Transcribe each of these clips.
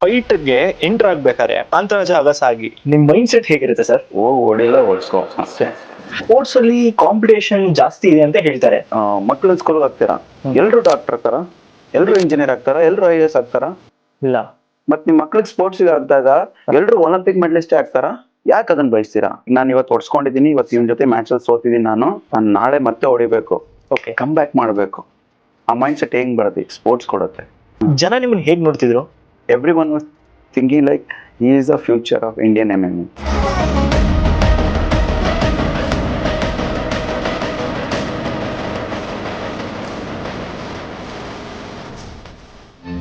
ಫೈಟ್ಗೆ enter ಆಗ್ಬೇಕಾದ್ರೆ ಕಾಂತರಾಜ ಅಗಸಾಗಿ ನಿಮ್ mind set ಹೇಗಿರುತ್ತೆ ಸರ್? ಹೊಡಿಲ್ಲ ಓಡಿಸ್ಕೋ ಅಷ್ಟೇ. ಸ್ಪೋರ್ಟ್ಸ್ ಅಲ್ಲಿ ಕಾಂಪಿಟೇಷನ್ ಜಾಸ್ತಿ ಇದೆ ಅಂತ ಹೇಳ್ತಾರೆ. ಮಕ್ಕಳು ಸ್ಕೂಲ್ಗೆ ಹಾಕ್ತೀರಾ, ಎಲ್ರು ಡಾಕ್ಟರ್ ಆಗ್ತಾರ, ಎಲ್ರು ಇಂಜಿನಿಯರ್ ಆಗ್ತಾರ, ಎಲ್ರು IAS ಆಗ್ತಾರ? ಇಲ್ಲ. ಮತ್ ನಿಮ್ ಮಕ್ಳಿಗೆ ಸ್ಪೋರ್ಟ್ಸ್ ಆಗ್ದಾಗ ಎಲ್ರು ಒಲಿಂಪಿಕ್ ಮೆಡಲಿಸ್ಟ್ ಆಗ್ತಾರ? ಯಾಕೆ ಅದನ್ನ ಬಯಸ್ತೀರಾ? ನಾನು ಇವತ್ತು ಹೊಡ್ಸ್ಕೊಂಡಿದೀನಿ, ಇವತ್ತು ಇವನ್ ಜೊತೆ ಮ್ಯಾಚ್ ಅಲ್ಲಿ ಸೋತಿದೀನಿ, ನಾನು ನಾಳೆ ಮತ್ತೆ ಹೊಡಿಬೇಕು, ಓಕೆ, ಕಮ್ ಬ್ಯಾಕ್ ಮಾಡ್ಬೇಕು. ಆ ಮೈಂಡ್ ಸೆಟ್ ಹೆಂಗ್ ಬರುತ್ತೆ? ಸ್ಪೋರ್ಟ್ಸ್ ಕೊಡುತ್ತೆ. ಜನ ನಿಮ್ಮನ್ನ ಹೇಗ್ ನೋಡ್ತಿದ್ರು? Everyone was thinking like he is the future of Indian MMA.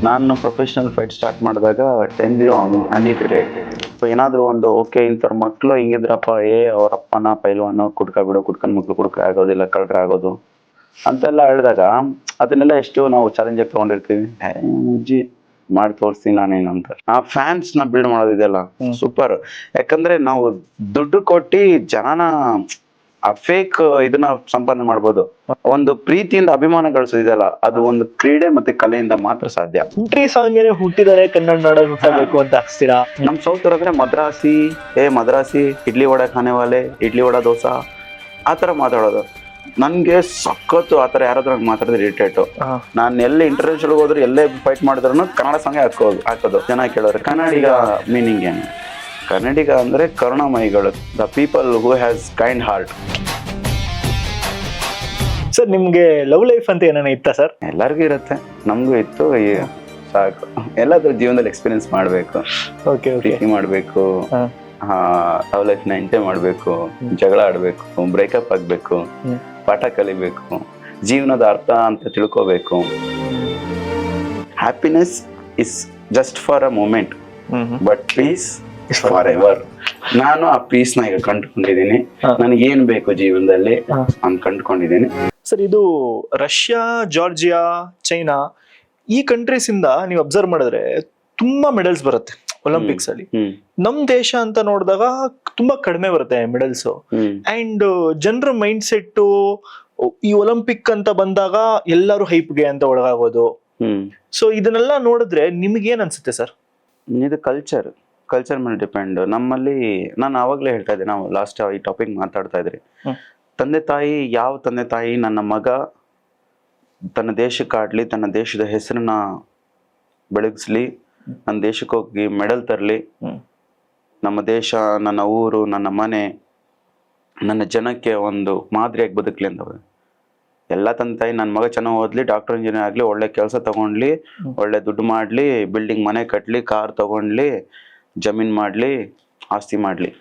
ನಾನು ಪ್ರೊಫೆಷನಲ್ ಫೈಟ್ ಸ್ಟಾರ್ಟ್ ಮಾಡಿದಾಗ 10-0 ಅನ್ಡಿಫಿಟೆಡ್. ಏನಾದ್ರು ಒಂದು ಓಕೆ ಇಂಥವ್ರ ಮಕ್ಳು ಹಿಂಗಿದ್ರಪ್ಪ, ಅವ್ರ ಅಪ್ಪನ ಪೈಲ್ವಾನು, ಕುಡ್ಕ ಕುಡ್ಕನ್ ಮಕ್ಳು ಕುಡ್ಕ ಆಗೋದಿಲ್ಲ, ಕಳ್ರ ಆಗೋದು ಅಂತೆಲ್ಲ ಹೇಳಿದಾಗ ಅದನ್ನೆಲ್ಲ ಎಷ್ಟು ನಾವು ಚಾಲೆಂಜ್ ಆಗಿ ತಗೊಂಡಿರ್ತೀವಿ. ಅಜ್ಜಿ ಮಾಡಿ ತೋರಿಸ್ತೀನಿ ನಾನೇನು ಅಂತ. ಆ ಫ್ಯಾನ್ಸ್ ನ ಬಿಲ್ಡ್ ಮಾಡೋದಿದೆಲ್ಲ ಸೂಪರ್. ಯಾಕಂದ್ರೆ ನಾವು ದುಡ್ಡು ಕೊಟ್ಟಿ ಜನನ ಆ ಫೇಕ್ ಇದನ್ನ ಸಂಪಾದನೆ ಮಾಡ್ಬೋದು. ಒಂದು ಪ್ರೀತಿಯಿಂದ ಅಭಿಮಾನ ಗಳಿಸೋದಿದೆಯಲ್ಲ, ಅದು ಒಂದು ಕ್ರೀಡೆ ಮತ್ತೆ ಕಲೆಯಿಂದ ಮಾತ್ರ ಸಾಧ್ಯ. ಕಂಟ್ರಿ ಸಾಂಗ್ ಹುಟ್ಟಿದರೆ ಕನ್ನಡ ನಾಡಲ್ಲಿ ಹುಟ್ಟಬೇಕು ಅಂತ ಹಾಕ್ಸ್ತೀರಾ? ನಮ್ ಸೌತ್ ಅಂದ್ರೆ ಮದ್ರಾಸಿ, ಮದ್ರಾಸಿ ಇಡ್ಲಿ ವಡೆ ಖಾನೆ ವಾಲೆ, ಇಡ್ಲಿ ವಡ ದೋಸಾ ಆತರ ಮಾತಾಡೋದು. ನನ್ಗೆ ಸಖತ್ತು ಆತರ ಯಾರಾದ್ರೂ ಮಾತಾಡಿದ್ರೆ ಇರಿಟೇಟ್. ನಾನು ಎಲ್ಲಿ ಇಂಟರ್ನ್ಯಾಷನಲ್ ಹೋದ್ರು, ಎಲ್ಲೇ ಫೈಟ್ ಮಾಡಿದ್ರು ಕನ್ನಡ ಸಾಂಗ್ ಹಾಕೋದು. ಜನ ಕೇಳೋರು ಕನ್ನಡಿಗ ಮೀನಿಂಗ್ ಏನು? ಕನ್ನಡಿಗ ಅಂದ್ರೆ ಕರುಣಾಮಯಿಗಳು, the people who has kind heart. Sir, ನಿಮ್ಗೆ ಲವ್ ಲೈಫ್ ಅಂತ ಏನಾನ ಇತ್ತಾ ಸರ್? ಎಲ್ಲರಿಗೂ ಇರುತ್ತೆ, ನಮಗೂ ಇತ್ತು. ಸಾಕು, ಎಲ್ಲಾದ್ರೂ ಜೀವನದಲ್ಲಿ ಎಕ್ಸ್ಪೀರಿಯನ್ಸ್ ಮಾಡ್ಬೇಕು, ಪ್ರೀತಿ ಮಾಡ್ಬೇಕು, ಲವ್ ಲೈಫ್ ನ ಎಂಜಾಯ್ ಮಾಡ್ಬೇಕು, ಜಗಳ ಆಡ್ಬೇಕು, ಬ್ರೇಕಪ್ ಆಗ್ಬೇಕು, ಪಾಠ ಕಲಿಬೇಕು, ಜೀವನದ ಅರ್ಥ ಅಂತ ತಿಳ್ಕೋಬೇಕು. Happiness is just for a moment, but peace is for ever. ನಾನು ಆ ಪೀಸ್ ನ ಈಗ ಕಂಡುಕೊಂಡಿದ್ದೀನಿ. ನನಗೆ ಏನ್ ಬೇಕು ಜೀವನದಲ್ಲಿ ಅಂತ ಕಂಡುಕೊಂಡಿದ್ದೀನಿ. ಸರ್, ಇದು ರಷ್ಯಾ, ಜಾರ್ಜಿಯಾ, ಚೈನಾ ಈ ಕಂಟ್ರೀಸ್ ಇಂದ ನೀವು ಅಬ್ಸರ್ವ್ ಮಾಡಿದ್ರೆ ತುಂಬಾ ಮೆಡಲ್ಸ್ ಬರುತ್ತೆ ಒಲಿಂಪಿಕ್ಸ್ ಅಲ್ಲಿ. ನಮ್ ದೇಶ ಅಂತ ನೋಡಿದಾಗ ತುಂಬಾ ಕಡಿಮೆ ಬರುತ್ತೆ ಮೆಡಲ್ಸ್. ಅಂಡ್ ಜನರ ಮೈಂಡ್ ಸೆಟ್ ಈ ಒಲಿಂಪಿಕ್ ಅಂತ ಬಂದಾಗ ಎಲ್ಲರೂ ಹೈಪ್ಗೆ ಅಂತ ಒಳಗಾಗೋದು. ಸೊ ಇದನ್ನೆಲ್ಲ ನೋಡಿದ್ರೆ ನಿಮ್ಗೆ ಏನ್ ಅನ್ಸುತ್ತೆ ಸರ್? ಇದು ಕಲ್ಚರ್ ಮೇಲೆ ಡಿಪೆಂಡ್. ನಮ್ಮಲ್ಲಿ ನಾನು ಆವಾಗ್ಲೇ ಹೇಳ್ತಾ ಇದ್ದೆ, ನಾವು ಲಾಸ್ಟ್ ಈ ಟಾಪಿಕ್ ಮಾತಾಡ್ತಾ ಇದ್ರಿ, ತಂದೆ ತಾಯಿ, ಯಾವ ತಂದೆ ತಾಯಿ ನನ್ನ ಮಗ ತನ್ನ ದೇಶಕ್ಕಾಡ್ಲಿ, ತನ್ನ ದೇಶದ ಹೆಸರನ್ನ ಬೆಳಗಿಸ್ಲಿ, ನನ್ನ ದೇಶಕ್ಕೆ ಹೋಗಿ ಮೆಡಲ್ ತರಲಿ, ನಮ್ಮ ದೇಶ, ನನ್ನ ಊರು, ನನ್ನ ಮನೆ, ನನ್ನ ಜನಕ್ಕೆ ಒಂದು ಮಾದರಿಯಾಗಿ ಬದುಕಲಿ ಅಂತ. ಎಲ್ಲ ತಂದೆ ತಾಯಿ ನನ್ನ ಮಗ ಚೆನ್ನಾಗಿ ಓದ್ಲಿ, ಡಾಕ್ಟರ್ ಇಂಜಿನಿಯರ್ ಆಗ್ಲಿ, ಒಳ್ಳೆ ಕೆಲಸ ತಗೊಂಡ್ಲಿ, ಒಳ್ಳೆ ದುಡ್ಡು ಮಾಡ್ಲಿ, ಬಿಲ್ಡಿಂಗ್ ಮನೆ ಕಟ್ಲಿ, ಕಾರ್ ತಗೊಂಡ್ಲಿ, ಜಮೀನ್ ಮಾಡ್ಲಿ, ಆಸ್ತಿ ಮಾಡ್ಲಿ,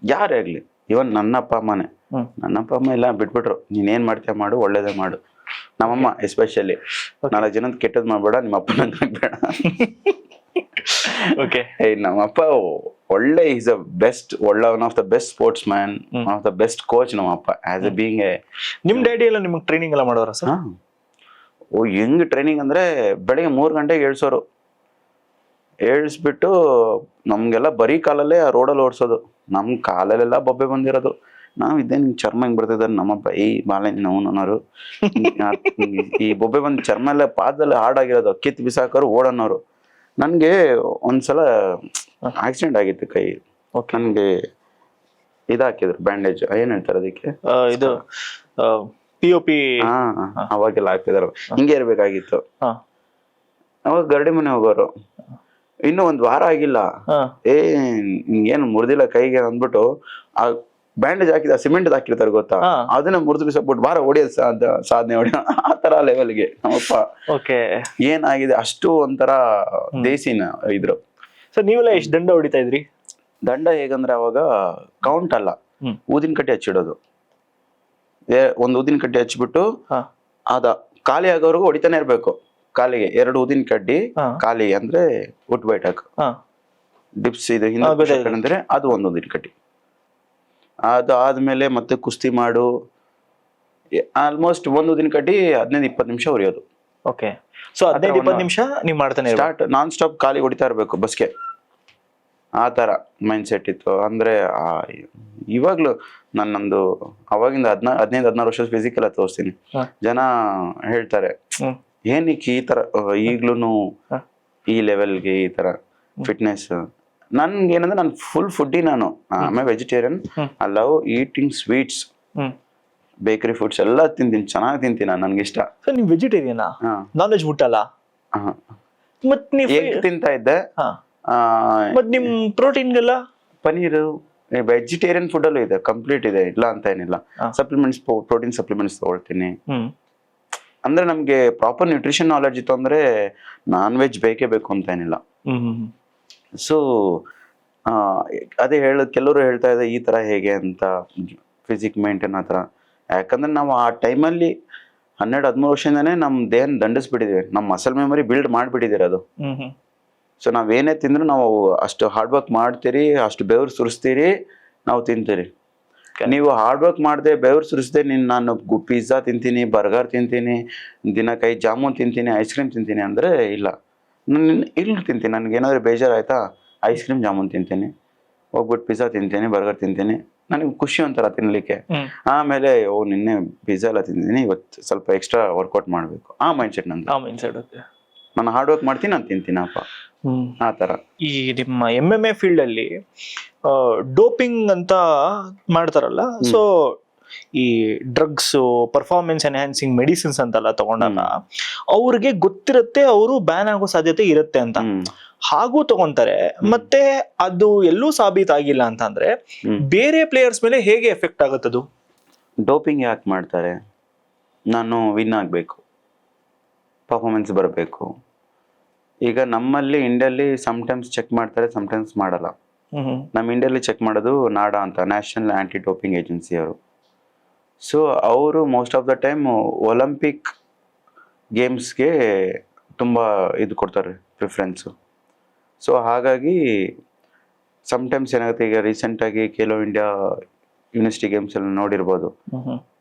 ಯಾರೇ ಆಗ್ಲಿ. ಇವನ್ ನನ್ನ ಅಪ್ಪ ಅಮ್ಮನೇ, ನನ್ನ ಅಪ್ಪ ಅಮ್ಮ ಎಲ್ಲ ಬಿಟ್ಬಿಟ್ರು, ನೀನೇನ್ ಮಾಡ್ತೀಯ ಮಾಡು, ಒಳ್ಳೇದೇ ಮಾಡು. ನಮ್ಮಮ್ಮ ಎಸ್ಪೆಷಲಿ, 4 ಜನದ ಕೆಟ್ಟದ್ ಮಾಡ್ಬೇಡ, ನಿಮ್ಮ ಅಪ್ಪನ ಬೇಡ. ನಮ್ಮಪ್ಪ ಒಳ್ಳೆ, is a best, one of the best sports man, one of the best coach ನಮ್ಮಪ್ಪ. ಆಸ್ ಎ ಬೀಯಿಂಗ್ ನಿಮ್ ಡ್ಯಾಡಿ ಎಲ್ಲ ನಿಮ್ಗೆ ಟ್ರೈನಿಂಗ್ ಎಲ್ಲ ಮಾಡೋರ ಸರ್? ಹೆಂಗ್ ಟ್ರೈನಿಂಗ್ ಅಂದ್ರೆ ಬೆಳಿಗ್ಗೆ 3 ಗಂಟೆಗೆ ಏಳ್ಸೋರು. ಏಳ್ಸ್ಬಿಟ್ಟು ನಮ್ಗೆಲ್ಲ ಬರೀ ಕಾಲಲ್ಲೇ ಆ ರೋಡಲ್ಲಿ ಓಡಿಸೋದು. ನಮ್ ಕಾಲಲ್ಲೆಲ್ಲ ಬೊಬ್ಬೆ ಬಂದಿರೋದು. ನಾವ್ ಇದ್ದೇ ನಿಂಗೆ ಚರ್ಮ ಹೆಂಗ್ ಬರ್ತಿದ್ದಾರೆ ನಮ್ಮಪ್ಪ, ಬಾಳೆ ನೋವು, ಈ ಬೊಬ್ಬೆ ಬಂದ್ ಚರ್ಮ ಎಲ್ಲ ಪಾದದಲ್ಲಿ ಹಾಡಾಗಿರೋದು, ಕಿತ್ ಬಿಸಾಕೋರು, ಓಡನ್ನೋರು. ನನ್ಗೆ ಒಂದ್ಸಲ ಆಕ್ಸಿಡೆಂಟ್ ಆಗಿತ್ತು ಕೈ. ನನ್ಗೆ ಇದಾಕಿದ್ರು ಬ್ಯಾಂಡೇಜ್, ಏನ್ ಹೇಳ್ತಾರೆ ಅದಕ್ಕೆ, ಇದು POP. ಅವಾಗೆಲ್ಲ ಹಾಕಿದಾರ. ಹಿಂಗೆ ಇರ್ಬೇಕಾಗಿತ್ತು. ಅವಾಗ ಗರಡಿ ಮನೆ ಹೋಗೋರು, ಇನ್ನು 1 ವಾರ ಆಗಿಲ್ಲ, ನಿಂಗೇನು ಮುರಿದಿಲ್ಲ ಕೈಗೆ ಅಂದ್ಬಿಟ್ಟು ಆ ಬ್ಯಾಂಡೇಜ್ ಹಾಕಿದ, ಸಿಮೆಂಟ್ ಹಾಕಿರ್ತಾರೆ ಗೊತ್ತಾ, ಅದನ್ನ ಮುರಿದು ಬಿಸಾಕ್ಬಿಟ್ಟು ಬಾರ ಹೊಡಿಯೋದು ಸಾಧನೆ ಹೊಡಿಯೋ, ಆ ತರ ಲೆವೆಲ್ಗೆ ನಮ್ಮಪ್ಪ. ಏನಾಗಿದೆ ಅಷ್ಟು ಒಂಥರ ದೇಸಿನ ಇದ್ರು. ಸರ್, ನೀವೆಲ್ಲ ಎಷ್ಟು ದಂಡ ಹೊಡಿತಾ ಇದ್ರಿ? ದಂಡ ಹೇಗಂದ್ರೆ ಅವಾಗ ಕೌಂಟ್ ಅಲ್ಲ, ಊದಿನ ಕಟ್ಟಿ ಹಚ್ಚಿಡೋದು. ಒಂದು ಊದಿನ ಕಡ್ಡಿ ಹಚ್ಬಿಟ್ಟು ಅದ ಖಾಲಿ ಆಗೋವರೆಗೂ ಹೊಡಿತಾನೆ ಇರ್ಬೇಕು. ಕಾಲಿಗೆ 2 ಊದಿನ ಕಡ್ಡಿ, ಖಾಲಿ ಅಂದ್ರೆ ಉಟ್ ಬೈಟಕ್, ಡಿಪ್ಸ್ ಇದು ಅಂದ್ರೆ ಅದು 1 ಊದಿನ ಕಡ್ಡಿ. ಅದು ಆದ್ಮೇಲೆ ಮತ್ತೆ ಕುಸ್ತಿ ಮಾಡು, ಆಲ್ಮೋಸ್ಟ್ 1 ಊದಿನ ಕಡ್ಡಿ 15-20 ನಿಮಿಷ ಉರಿಯೋದು. ಓಕೆ, ಸೊ 15-20 ನಿಮಿಷ ನೀವು ಮಾಡ್ತಾನೆ ಸ್ಟಾರ್ಟ್, ನಾನ್ ಸ್ಟಾಪ್ ಖಾಲಿ ಹೊಡಿತಾ ಇರ್ಬೇಕು ಬಸ್ಗೆ. ಆ ತರ ಮೈಂಡ್ ಸೆಟ್ ಇತ್ತು. ಅಂದ್ರೆ ಇವಾಗ್ಲೂ ನನ್ನೊಂದು ಅವಾಗಿಂದ 15-16 ವರ್ಷದ ಫಿಸಿಕಲ್ ತೋರಿಸ್ತೀನಿ. ಜನ ಹೇಳ್ತಾರೆ ಏನಕ್ಕೆ ಈ ತರ ಈಗ್ಲೂನು ಈ ಲೆವೆಲ್ಗೆ ಈ ತರ ಫಿಟ್ನೆಸ್. ನನ್ಗೆ ಏನಂದ್ರೆ ನಾನು ಫುಲ್ ಫುಡ್ಡಿ, ನಾನು ಆಮೇಲೆ vegetarian. I love eating sweets, bakery foods ಎಲ್ಲ ತಿಂತೀನಿ, ಚೆನ್ನಾಗಿ ತಿಂತೀನಿ ನಾನು, ನನ್ಗೆ ಇಷ್ಟ. ಸೊ ನೀವು ವೆಜಿಟೇರಿಯನಾ? Non veg ಮುಟ್ಟಲ್ಲ? ಮತ್ ನೀವು ಎಗ್ ತಿಂತಾ ಇದ್ದೆ. ಮತ್ ನಿಮ್ ಪ್ರೋಟೀನ್ಗೆಲ್ಲ? ಪನೀರು, ವೆಜಿಟೇರಿಯನ್ ಫುಡ್ ಅಲ್ಲೂ ಇದೆ, ಕಂಪ್ಲೀಟ್ ಇದೆ, ಇಲ್ಲ ಅಂತ ಏನಿಲ್ಲ. ಸಪ್ಲಿಮೆಂಟ್ಸ್, ಪ್ರೋಟೀನ್ ಸಪ್ಲಿಮೆಂಟ್ಸ್ ತಗೊಳ್ತೀನಿ. ಅಂದ್ರೆ ನಮ್ಗೆ ಪ್ರಾಪರ್ ನ್ಯೂಟ್ರಿಷನ್ ನಾಲೆಡ್ಜ್ ಇತ್ತು ಅಂದ್ರೆ ನಾನ್ ವೆಜ್ ಬೇಕೇ ಬೇಕು ಅಂತ ಏನಿಲ್ಲ. ಸೊ ಅದೇ ಕೆಲವರು ಹೇಳ್ತಾ ಇದೆ ಈ ತರ ಹೇಗೆ ಅಂತ, ಫಿಸಿಕ್ ಮೇಂಟೈನ್ ಆ ಥರ. ಯಾಕಂದ್ರೆ ನಾವು ಆ ಟೈಮಲ್ಲಿ 12-13 ವರ್ಷದಿಂದಾನೇ ನಮ್ಮ ದೇಹನ ದಂಡಿಸ್ಬಿಟ್ಟಿದ್ದೀವಿ, ನಮ್ಮ ಮಸಲ್ ಮೆಮೊರಿ ಬಿಲ್ಡ್ ಮಾಡಿಬಿಟ್ಟಿದ್ದೀರಿ ಅದು. ಸೊ ನಾವೇನೇ ತಿಂದ್ರು ನಾವು ಅಷ್ಟು ಹಾರ್ಡ್ ವರ್ಕ್ ಮಾಡ್ತೀರಿ, ಅಷ್ಟು ಬೆವರು ಸುರಿಸ್ತೀರಿ, ನಾವು ತಿಂತೀರಿ. ನೀವು ಹಾರ್ಡ್ ವರ್ಕ್ ಮಾಡದೆ ಬೆವರು ಸುರಿಸದೆ ನಾನು ಪಿಜ್ಜಾ ತಿಂತೀನಿ, ಬರ್ಗರ್ ತಿಂತೀನಿ, ದಿನಕ್ಕೆ 5 ಜಾಮೂನ್ ತಿಂತೀನಿ, ಐಸ್ ಕ್ರೀಮ್ ತಿಂತೀನಿ ಅಂದ್ರೆ ಇಲ್ಲ. ನಾನು ಇಲ್ಲಿ ತಿಂತೀನಿ, ನನಗೇನಾದ್ರೂ ಬೇಜಾರಾಯ್ತಾ ಐಸ್ ಕ್ರೀಮ್ ಜಾಮೂನ್ ತಿಂತೀನಿ, ಹೋಗ್ಬಿಟ್ಟು ಪಿಜ್ಜಾ ತಿಂತೀನಿ, ಬರ್ಗರ್ ತಿಂತೀನಿ, ನನಗೆ ಖುಷಿ ಒಂಥರ ತಿನ್ಲಿಕ್ಕೆ. ಆಮೇಲೆ ನಿನ್ನೆ ಪಿಜ್ಜಾ ಎಲ್ಲ ತಿಂತೀನಿ, ಇವತ್ತು ಸ್ವಲ್ಪ ಎಕ್ಸ್ಟ್ರಾ ವರ್ಕೌಟ್ ಮಾಡಬೇಕು, ಆ ಮೈಂಡ್ ಸೆಟ್ ನಂದು. ನಾನು ಹಾರ್ಡ್ ವರ್ಕ್ ಮಾಡ್ತೀನಿ, ನಾನು ತಿಂತೀನಪ್ಪ, ಆ ತರ. ಈ ನಿಮ್ಮ MMA ಫೀಲ್ಡ್ ಅಲ್ಲಿ ಡೋಪಿಂಗ್ ಅಂತ ಮಾಡ್ತಾರಲ್ಲ, ಸೊ ಈ ಡ್ರಗ್ಸ್, ಪರ್ಫಾರ್ಮೆನ್ಸ್ ಎನ್ಹಾನ್ಸಿಂಗ್ ಮೆಡಿಸಿನ್ಸ್ ಅಂತೆಲ್ಲ ತಗೊಂಡಾಗ ಅವ್ರಿಗೆ ಗೊತ್ತಿರುತ್ತೆ ಅವರು ಬ್ಯಾನ್ ಆಗೋ ಸಾಧ್ಯತೆ ಇರುತ್ತೆ ಅಂತ, ಹಾಗೂ ತಗೊಂತಾರೆ. ಮತ್ತೆ ಅದು ಎಲ್ಲೂ ಸಾಬೀತಾಗಿಲ್ಲ ಅಂತ ಅಂದ್ರೆ ಬೇರೆ ಪ್ಲೇಯರ್ಸ್ ಮೇಲೆ ಹೇಗೆ ಎಫೆಕ್ಟ್ ಆಗುತ್ತದು? ಡೋಪಿಂಗ್ ಯಾಕೆ ಮಾಡ್ತಾರೆ? ನಾನು ವಿನ್ ಆಗ್ಬೇಕು, ಪರ್ಫಾರ್ಮೆನ್ಸ್ ಬರಬೇಕು. ಈಗ ನಮ್ಮಲ್ಲಿ ಇಂಡಿಯಲ್ಲಿ ಸಮ್ಟೈಮ್ಸ್ ಚೆಕ್ ಮಾಡ್ತಾರೆ, ಸಮ್ಟೈಮ್ಸ್ ಮಾಡಲ್ಲ. ನಮ್ಮ ಇಂಡಿಯಲ್ಲಿ ಚೆಕ್ ಮಾಡೋದು ನಾಡಾ ಅಂತ, ನ್ಯಾಷನಲ್ ಆಂಟಿ ಡೋಪಿಂಗ್ ಏಜೆನ್ಸಿ ಅವರು. ಸೊ ಅವರು most of the time olympic ಗೇಮ್ಸ್ಗೆ ತುಂಬ ಇದು ಕೊಡ್ತಾರೆ, ಪ್ರಿಫರೆನ್ಸು. ಸೊ ಹಾಗಾಗಿ ಸಮ್ಟೈಮ್ಸ್ ಏನಾಗುತ್ತೆ, ಈಗ ರೀಸೆಂಟಾಗಿ ಖೇಲೋ ಇಂಡಿಯಾ ಯೂನಿವರ್ಸಿಟಿ ಗೇಮ್ಸ್ ಎಲ್ಲ ನೋಡಿರ್ಬೋದು,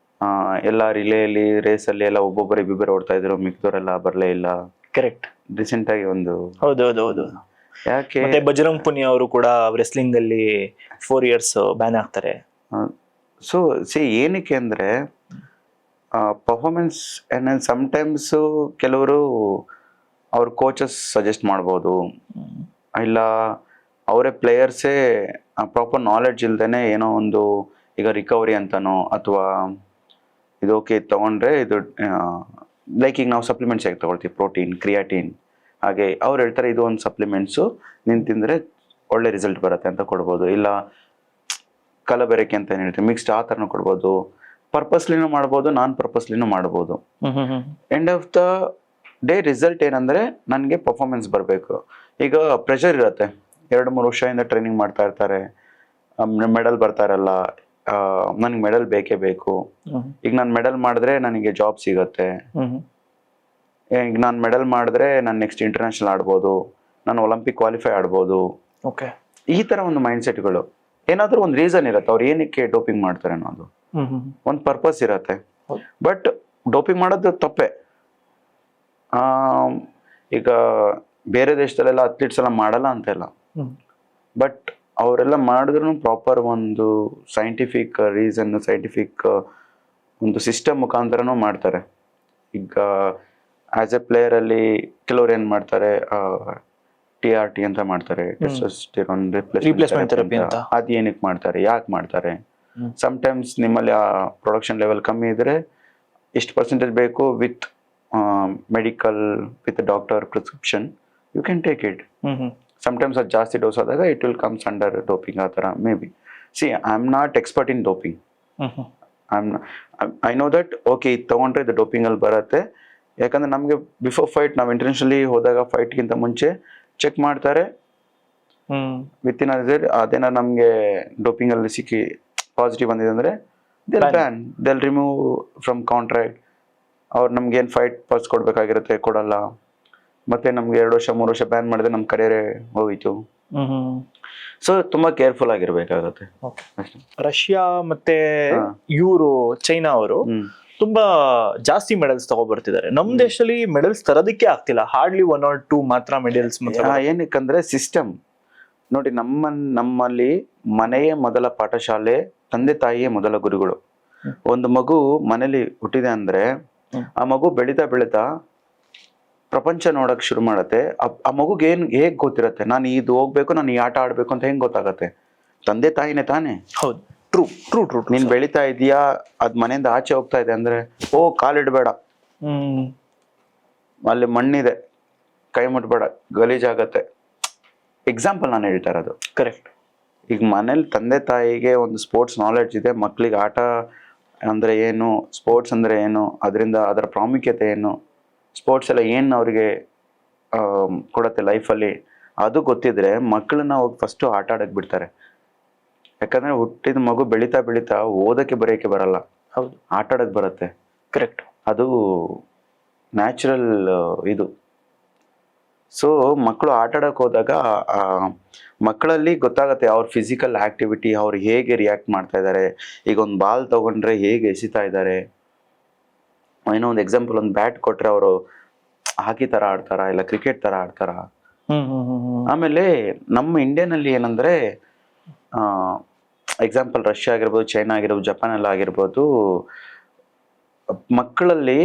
ಎಲ್ಲ ರಿಲೇಲಿ ರೇಸಲ್ಲಿ ಎಲ್ಲ ಒಬ್ಬೊಬ್ಬರೇ ಓಡ್ತಾ ಇದ್ರು, ಮಿಕ್ದವರೆಲ್ಲ ಬರಲೇ ಇಲ್ಲ. ಕರೆಕ್ಟ್. ರೀಸೆಂಟ್ ಆಗಿ ಒಂದು ಹೌದು. ಯಾಕೆ ಮತ್ತೆ ಬಜರಂಗ್ ಪುನಿಯಾ ಅವರು ಕೂಡ ರೆಸ್ಲಿಂಗ್ ಅಲ್ಲಿ 4 years ಬ್ಯಾನ್ ಆಗ್ತಾರೆ. ಸೊ ಏನಕ್ಕೆ ಅಂದ್ರೆ ಪರ್ಫಾರ್ಮೆನ್ಸ್ ಸಮ್ಟೈಮ್ಸ್ ಕೆಲವರು ಅವ್ರ ಕೋಚಸ್ ಸಜೆಸ್ಟ್ ಮಾಡ್ಬೋದು, ಇಲ್ಲ ಅವರೇ ಪ್ಲೇಯರ್ಸೇ ಪ್ರಾಪರ್ ನಾಲೆಡ್ಜ್ ಇಲ್ದೇನೆ ಏನೋ ಒಂದು, ಈಗ ರಿಕವರಿ ಅಂತನೋ ಅಥವಾ ಇದು ಓಕೆ ತಗೊಂಡ್ರೆ ಇದು ಲೈಕ್ ಈಗ ನಾವು ಸಪ್ಲಿಮೆಂಟ್ಸ್ ಹೇಗೆ ತಗೊಳ್ತೀವಿ, ಪ್ರೋಟೀನ್, ಕ್ರಿಯಾಟಿನ್, ಹಾಗೆ ಅವ್ರು ಹೇಳ್ತಾರೆ ಇದು ಒಂದು ಸಪ್ಲಿಮೆಂಟ್ಸು ನೀನು ತಿಂದರೆ ಒಳ್ಳೆ ರಿಸಲ್ಟ್ ಬರುತ್ತೆ ಅಂತ ಕೊಡ್ಬೋದು. ಇಲ್ಲ ಕಲಬೆರಕೆ ಅಂತ ಏನು ಹೇಳ್ತೀವಿ, ಮಿಕ್ಸ್ಡ್ ಆ ಥರನೂ ಕೊಡ್ಬೋದು. ಪರ್ಪಸ್ಲಿನೂ ಮಾಡ್ಬೋದು, ನಾನ್ ಪರ್ಪಸ್ಲಿನೂ ಮಾಡ್ಬೋದು. End of the day result ಏನಂದರೆ ನನಗೆ ಪರ್ಫಾರ್ಮೆನ್ಸ್ ಬರಬೇಕು. ಈಗ ಪ್ರೆಷರ್ ಇರುತ್ತೆ, 2-3 ವರ್ಷದಿಂದ ಟ್ರೈನಿಂಗ್ ಮಾಡ್ತಾ ಇರ್ತಾರೆ, ಮೆಡಲ್ ಬರ್ತಾ ಇರಲ್ಲ, ನನಗೆ ಮೆಡಲ್ ಬೇಕೇ ಬೇಕು. ಈಗ ನಾನು ಮೆಡಲ್ ಮಾಡಿದ್ರೆ ನನಗೆ ಜಾಬ್ ಸಿಗತ್ತೆ, ಈಗ ನಾನು ಮೆಡಲ್ ಮಾಡಿದ್ರೆ ನಾನು ನೆಕ್ಸ್ಟ್ ಇಂಟರ್ನ್ಯಾಷನಲ್ ಆಡ್ಬೋದು, ನಾನು ಒಲಿಂಪಿಕ್ ಕ್ವಾಲಿಫೈ ಆಡ್ಬೋದು. ಈ ತರ ಒಂದು ಮೈಂಡ್ ಸೆಟ್ಗಳು. ಏನಾದ್ರೂ ಒಂದು ರೀಸನ್ ಇರುತ್ತೆ ಅವ್ರು ಏನಕ್ಕೆ ಡೋಪಿಂಗ್ ಮಾಡ್ತಾರೆ ಅನ್ನೋದು, ಒಂದು ಪರ್ಪಸ್ ಇರತ್ತೆ. ಬಟ್ ಡೋಪಿಂಗ್ ಮಾಡೋದು ತಪ್ಪೆ. ಈಗ ಬೇರೆ ದೇಶದಲ್ಲೆಲ್ಲ ಅಥ್ಲೀಟ್ಸ್ ಎಲ್ಲ ಮಾಡಲ್ಲ ಅಂತ ಇಲ್ಲ, ಬಟ್ ಅವರೆಲ್ಲ ಮಾಡಿದ್ರು ಪ್ರಾಪರ್ ಒಂದು ಸೈಂಟಿಫಿಕ್ ರೀಸನ್, ಸೈಂಟಿಫಿಕ್ ಒಂದು ಸಿಸ್ಟಮ್ ಮುಖಾಂತರನೂ ಮಾಡ್ತಾರೆ. ಈಗ ಆಸ್ ಎ ಪ್ಲೇಯರ್ ಅಲ್ಲಿ ಕೆಲವ್ರು ಏನ್ ಮಾಡ್ತಾರೆ, TRT ಅಂತ ಮಾಡ್ತಾರೆ, ಟೆಸ್ಟೋಸ್ಟೆರಾನ್ ರಿಪ್ಲೇಸ್ಮೆಂಟ್ ಥೆರಪಿ ಅಂತ. ಅದು ಏನಕ್ಕೆ ಮಾಡ್ತಾರೆ, ಯಾಕೆ ಮಾಡ್ತಾರೆ? ಸಮ್ಟೈಮ್ಸ್ ನಿಮ್ಮಲ್ಲಿ ಆ ಪ್ರೊಡಕ್ಷನ್ ಲೆವೆಲ್ ಕಮ್ಮಿ ಇದ್ರೆ ಎಷ್ಟು ಪರ್ಸೆಂಟೇಜ್ ಬೇಕು, with medical, with doctor prescription you can take it. Sometimes ಅದು ಜಾಸ್ತಿ ಡೋಸ್ ಆದಾಗ it will comes under doping, ಆ ಥರ maybe. See I am not expert in doping, I know that okay ಇದು ತೊಗೊಂಡ್ರೆ ಇದು ಡೋಪಿಂಗಲ್ಲಿ ಬರುತ್ತೆ. ಯಾಕಂದ್ರೆ ನಮಗೆ ಬಿಫೋರ್ ಫೈಟ್ ನಾವು ಇಂಟರ್ನ್ಯಾಷನಲಿ ಹೋದಾಗ ಫೈಟ್ಗಿಂತ ಮುಂಚೆ ಚೆಕ್ ಮಾಡ್ತಾರೆ, ವಿತಿನ್ ಅದೇನ ನಮಗೆ ಡೋಪಿಂಗ್ ಅಲ್ಲಿ ಸಿಕ್ಕಿ ಪಾಸಿಟಿವ್ ಬಂದಿದೆ ಅಂದ್ರೆ ದೆಲ್ ರಿಮೂವ್ ಫ್ರಮ್ ಕಾಂಟ್ರಾಕ್ಟ್. ಅವ್ರು ನಮ್ಗೆ ಏನು ಫೈಟ್ ಪಾಸ್ ಕೊಡ್ಬೇಕಾಗಿರುತ್ತೆ, ಕೊಡಲ್ಲ. ಮತ್ತೆ ನಮ್ಗೆ 2 ವರ್ಷ 3 ವರ್ಷ ಬ್ಯಾನ್ ಮಾಡಿದ್ರೆ ನಮ್ಮ ಕರಿಯರೇ ಹೋಗಿತ್ತು. ಸೊ ತುಂಬಾ ಕೇರ್ಫುಲ್ ಆಗಿರ್ಬೇಕಾಗತ್ತೆ. ರಷ್ಯಾ ಮತ್ತೆ ಇವರು ಚೈನಾ ಅವರು ತುಂಬಾ ಜಾಸ್ತಿ ಮೆಡಲ್ಸ್ ತಗೊಬರ್ತಿದ್ದಾರೆ. ನಮ್ ದೇಶದಲ್ಲಿ ಮೆಡಲ್ಸ್ ತರೋದಕ್ಕೆ ಆಗ್ತಿಲ್ಲ, ಹಾರ್ಡ್ಲಿ 1 or 2 ಮಾತ್ರ ಮೆಡಲ್ಸ್. ಏನಕ್ಕಂದ್ರೆ ಸಿಸ್ಟಮ್ ನೋಡಿ, ನಮ್ಮಲ್ಲಿ ಮನೆಯೇ ಮೊದಲ ಪಾಠಶಾಲೆ, ತಂದೆ ತಾಯಿಯೇ ಮೊದಲ ಗುರುಗಳು. ಒಂದು ಮಗು ಮನೇಲಿ ಹುಟ್ಟಿದೆ ಅಂದ್ರೆ ಆ ಮಗು ಬೆಳೀತಾ ಪ್ರಪಂಚ ನೋಡಕ್ ಶುರು ಮಾಡತ್ತೆ. ಆ ಮಗುಗೆ ಹೇಗ್ ಗೊತ್ತಿರತ್ತೆ, ನಾನು ಇದು ಹೋಗ್ಬೇಕು, ನಾನು ಈ ಆಟ ಆಡ್ಬೇಕು ಅಂತ ಹೆಂಗ್ ಗೊತ್ತಾಗತ್ತೆ? ತಂದೆ ತಾಯಿನೇ ತಾನೇ. ಹೌದು, ಟ್ರೂ ಟ್ರೂ ಟ್ರೂ. ನೀನ್ ಬೆಳಿತಾ ಇದೀಯಾ, ಅದ್ ಮನೆಯಿಂದ ಆಚೆ ಹೋಗ್ತಾ ಇದೆ ಅಂದ್ರೆ, ಓ ಕಾಲಿಡ್ಬೇಡ, ಅಲ್ಲಿ ಮಣ್ಣಿದೆ, ಕೈ ಮುಟ್ಬೇಡ, ಗಲೀಜಾಗತ್ತೆ. ಎಕ್ಸಾಂಪಲ್ ನಾನು ಹೇಳ್ತಾ ಇರೋದು. ಕರೆಕ್ಟ್. ಈಗ ಮನೇಲಿ ತಂದೆ ತಾಯಿಗೆ ಒಂದು ಸ್ಪೋರ್ಟ್ಸ್ ನಾಲೆಡ್ಜ್ ಇದೆ, ಮಕ್ಳಿಗೆ ಆಟ ಅಂದ್ರೆ ಏನು, ಸ್ಪೋರ್ಟ್ಸ್ ಅಂದ್ರೆ ಏನು, ಅದರ ಪ್ರಾಮುಖ್ಯತೆ ಏನು, ಸ್ಪೋರ್ಟ್ಸ್ ಎಲ್ಲ ಏನು ಅವ್ರಿಗೆ ಕೊಡತ್ತೆ ಲೈಫಲ್ಲಿ, ಅದು ಗೊತ್ತಿದ್ರೆ ಮಕ್ಕಳನ್ನ ಹೋಗಿ ಫಸ್ಟು ಆಟ ಆಡಕ್ ಬಿಡ್ತಾರೆ. ಯಾಕಂದ್ರೆ ಹುಟ್ಟಿದ ಮಗು ಬೆಳೀತಾ ಬೆಳೀತಾ ಓದಕ್ಕೆ ಬರೆಯಕ್ಕೆ ಬರಲ್ಲ. ಹೌದು, ಆಟ ಆಡಕ್ ಬರುತ್ತೆ. ಕರೆಕ್ಟ್. ಅದು ನ್ಯಾಚುರಲ್ ಇದು. ಸೊ ಮಕ್ಕಳು ಆಟ ಆಡಕ್ ಹೋದಾಗ ಮಕ್ಕಳಲ್ಲಿ ಗೊತ್ತಾಗತ್ತೆ ಅವ್ರ ಫಿಸಿಕಲ್ ಆಕ್ಟಿವಿಟಿ, ಅವ್ರು ಹೇಗೆ ರಿಯಾಕ್ಟ್ ಮಾಡ್ತಾ ಇದ್ದಾರೆ. ಈಗ ಒಂದು ಬಾಲ್ ತಗೊಂಡ್ರೆ ಹೇಗೆ ಎಸಿತಾ ಇದ್ದಾರೆ, ಏನೋ ಒಂದು ಎಕ್ಸಾಂಪಲ್, ಒಂದು ಬ್ಯಾಟ್ ಕೊಟ್ರೆ ಅವರು ಹಾಕಿ ತರ ಆಡ್ತಾರ, ಇಲ್ಲ ಕ್ರಿಕೆಟ್ ತರ ಆಡ್ತಾರ. ಆಮೇಲೆ ನಮ್ಮ ಇಂಡಿಯಾನಲ್ಲಿ ಏನಂದ್ರೆ ಎಕ್ಸಾಂಪಲ್ ರಷ್ಯಾ ಆಗಿರ್ಬೋದು, ಚೈನಾ ಆಗಿರ್ಬೋದು, ಜಪಾನ್ ಎಲ್ಲ ಆಗಿರ್ಬೋದು, ಮಕ್ಕಳಲ್ಲಿ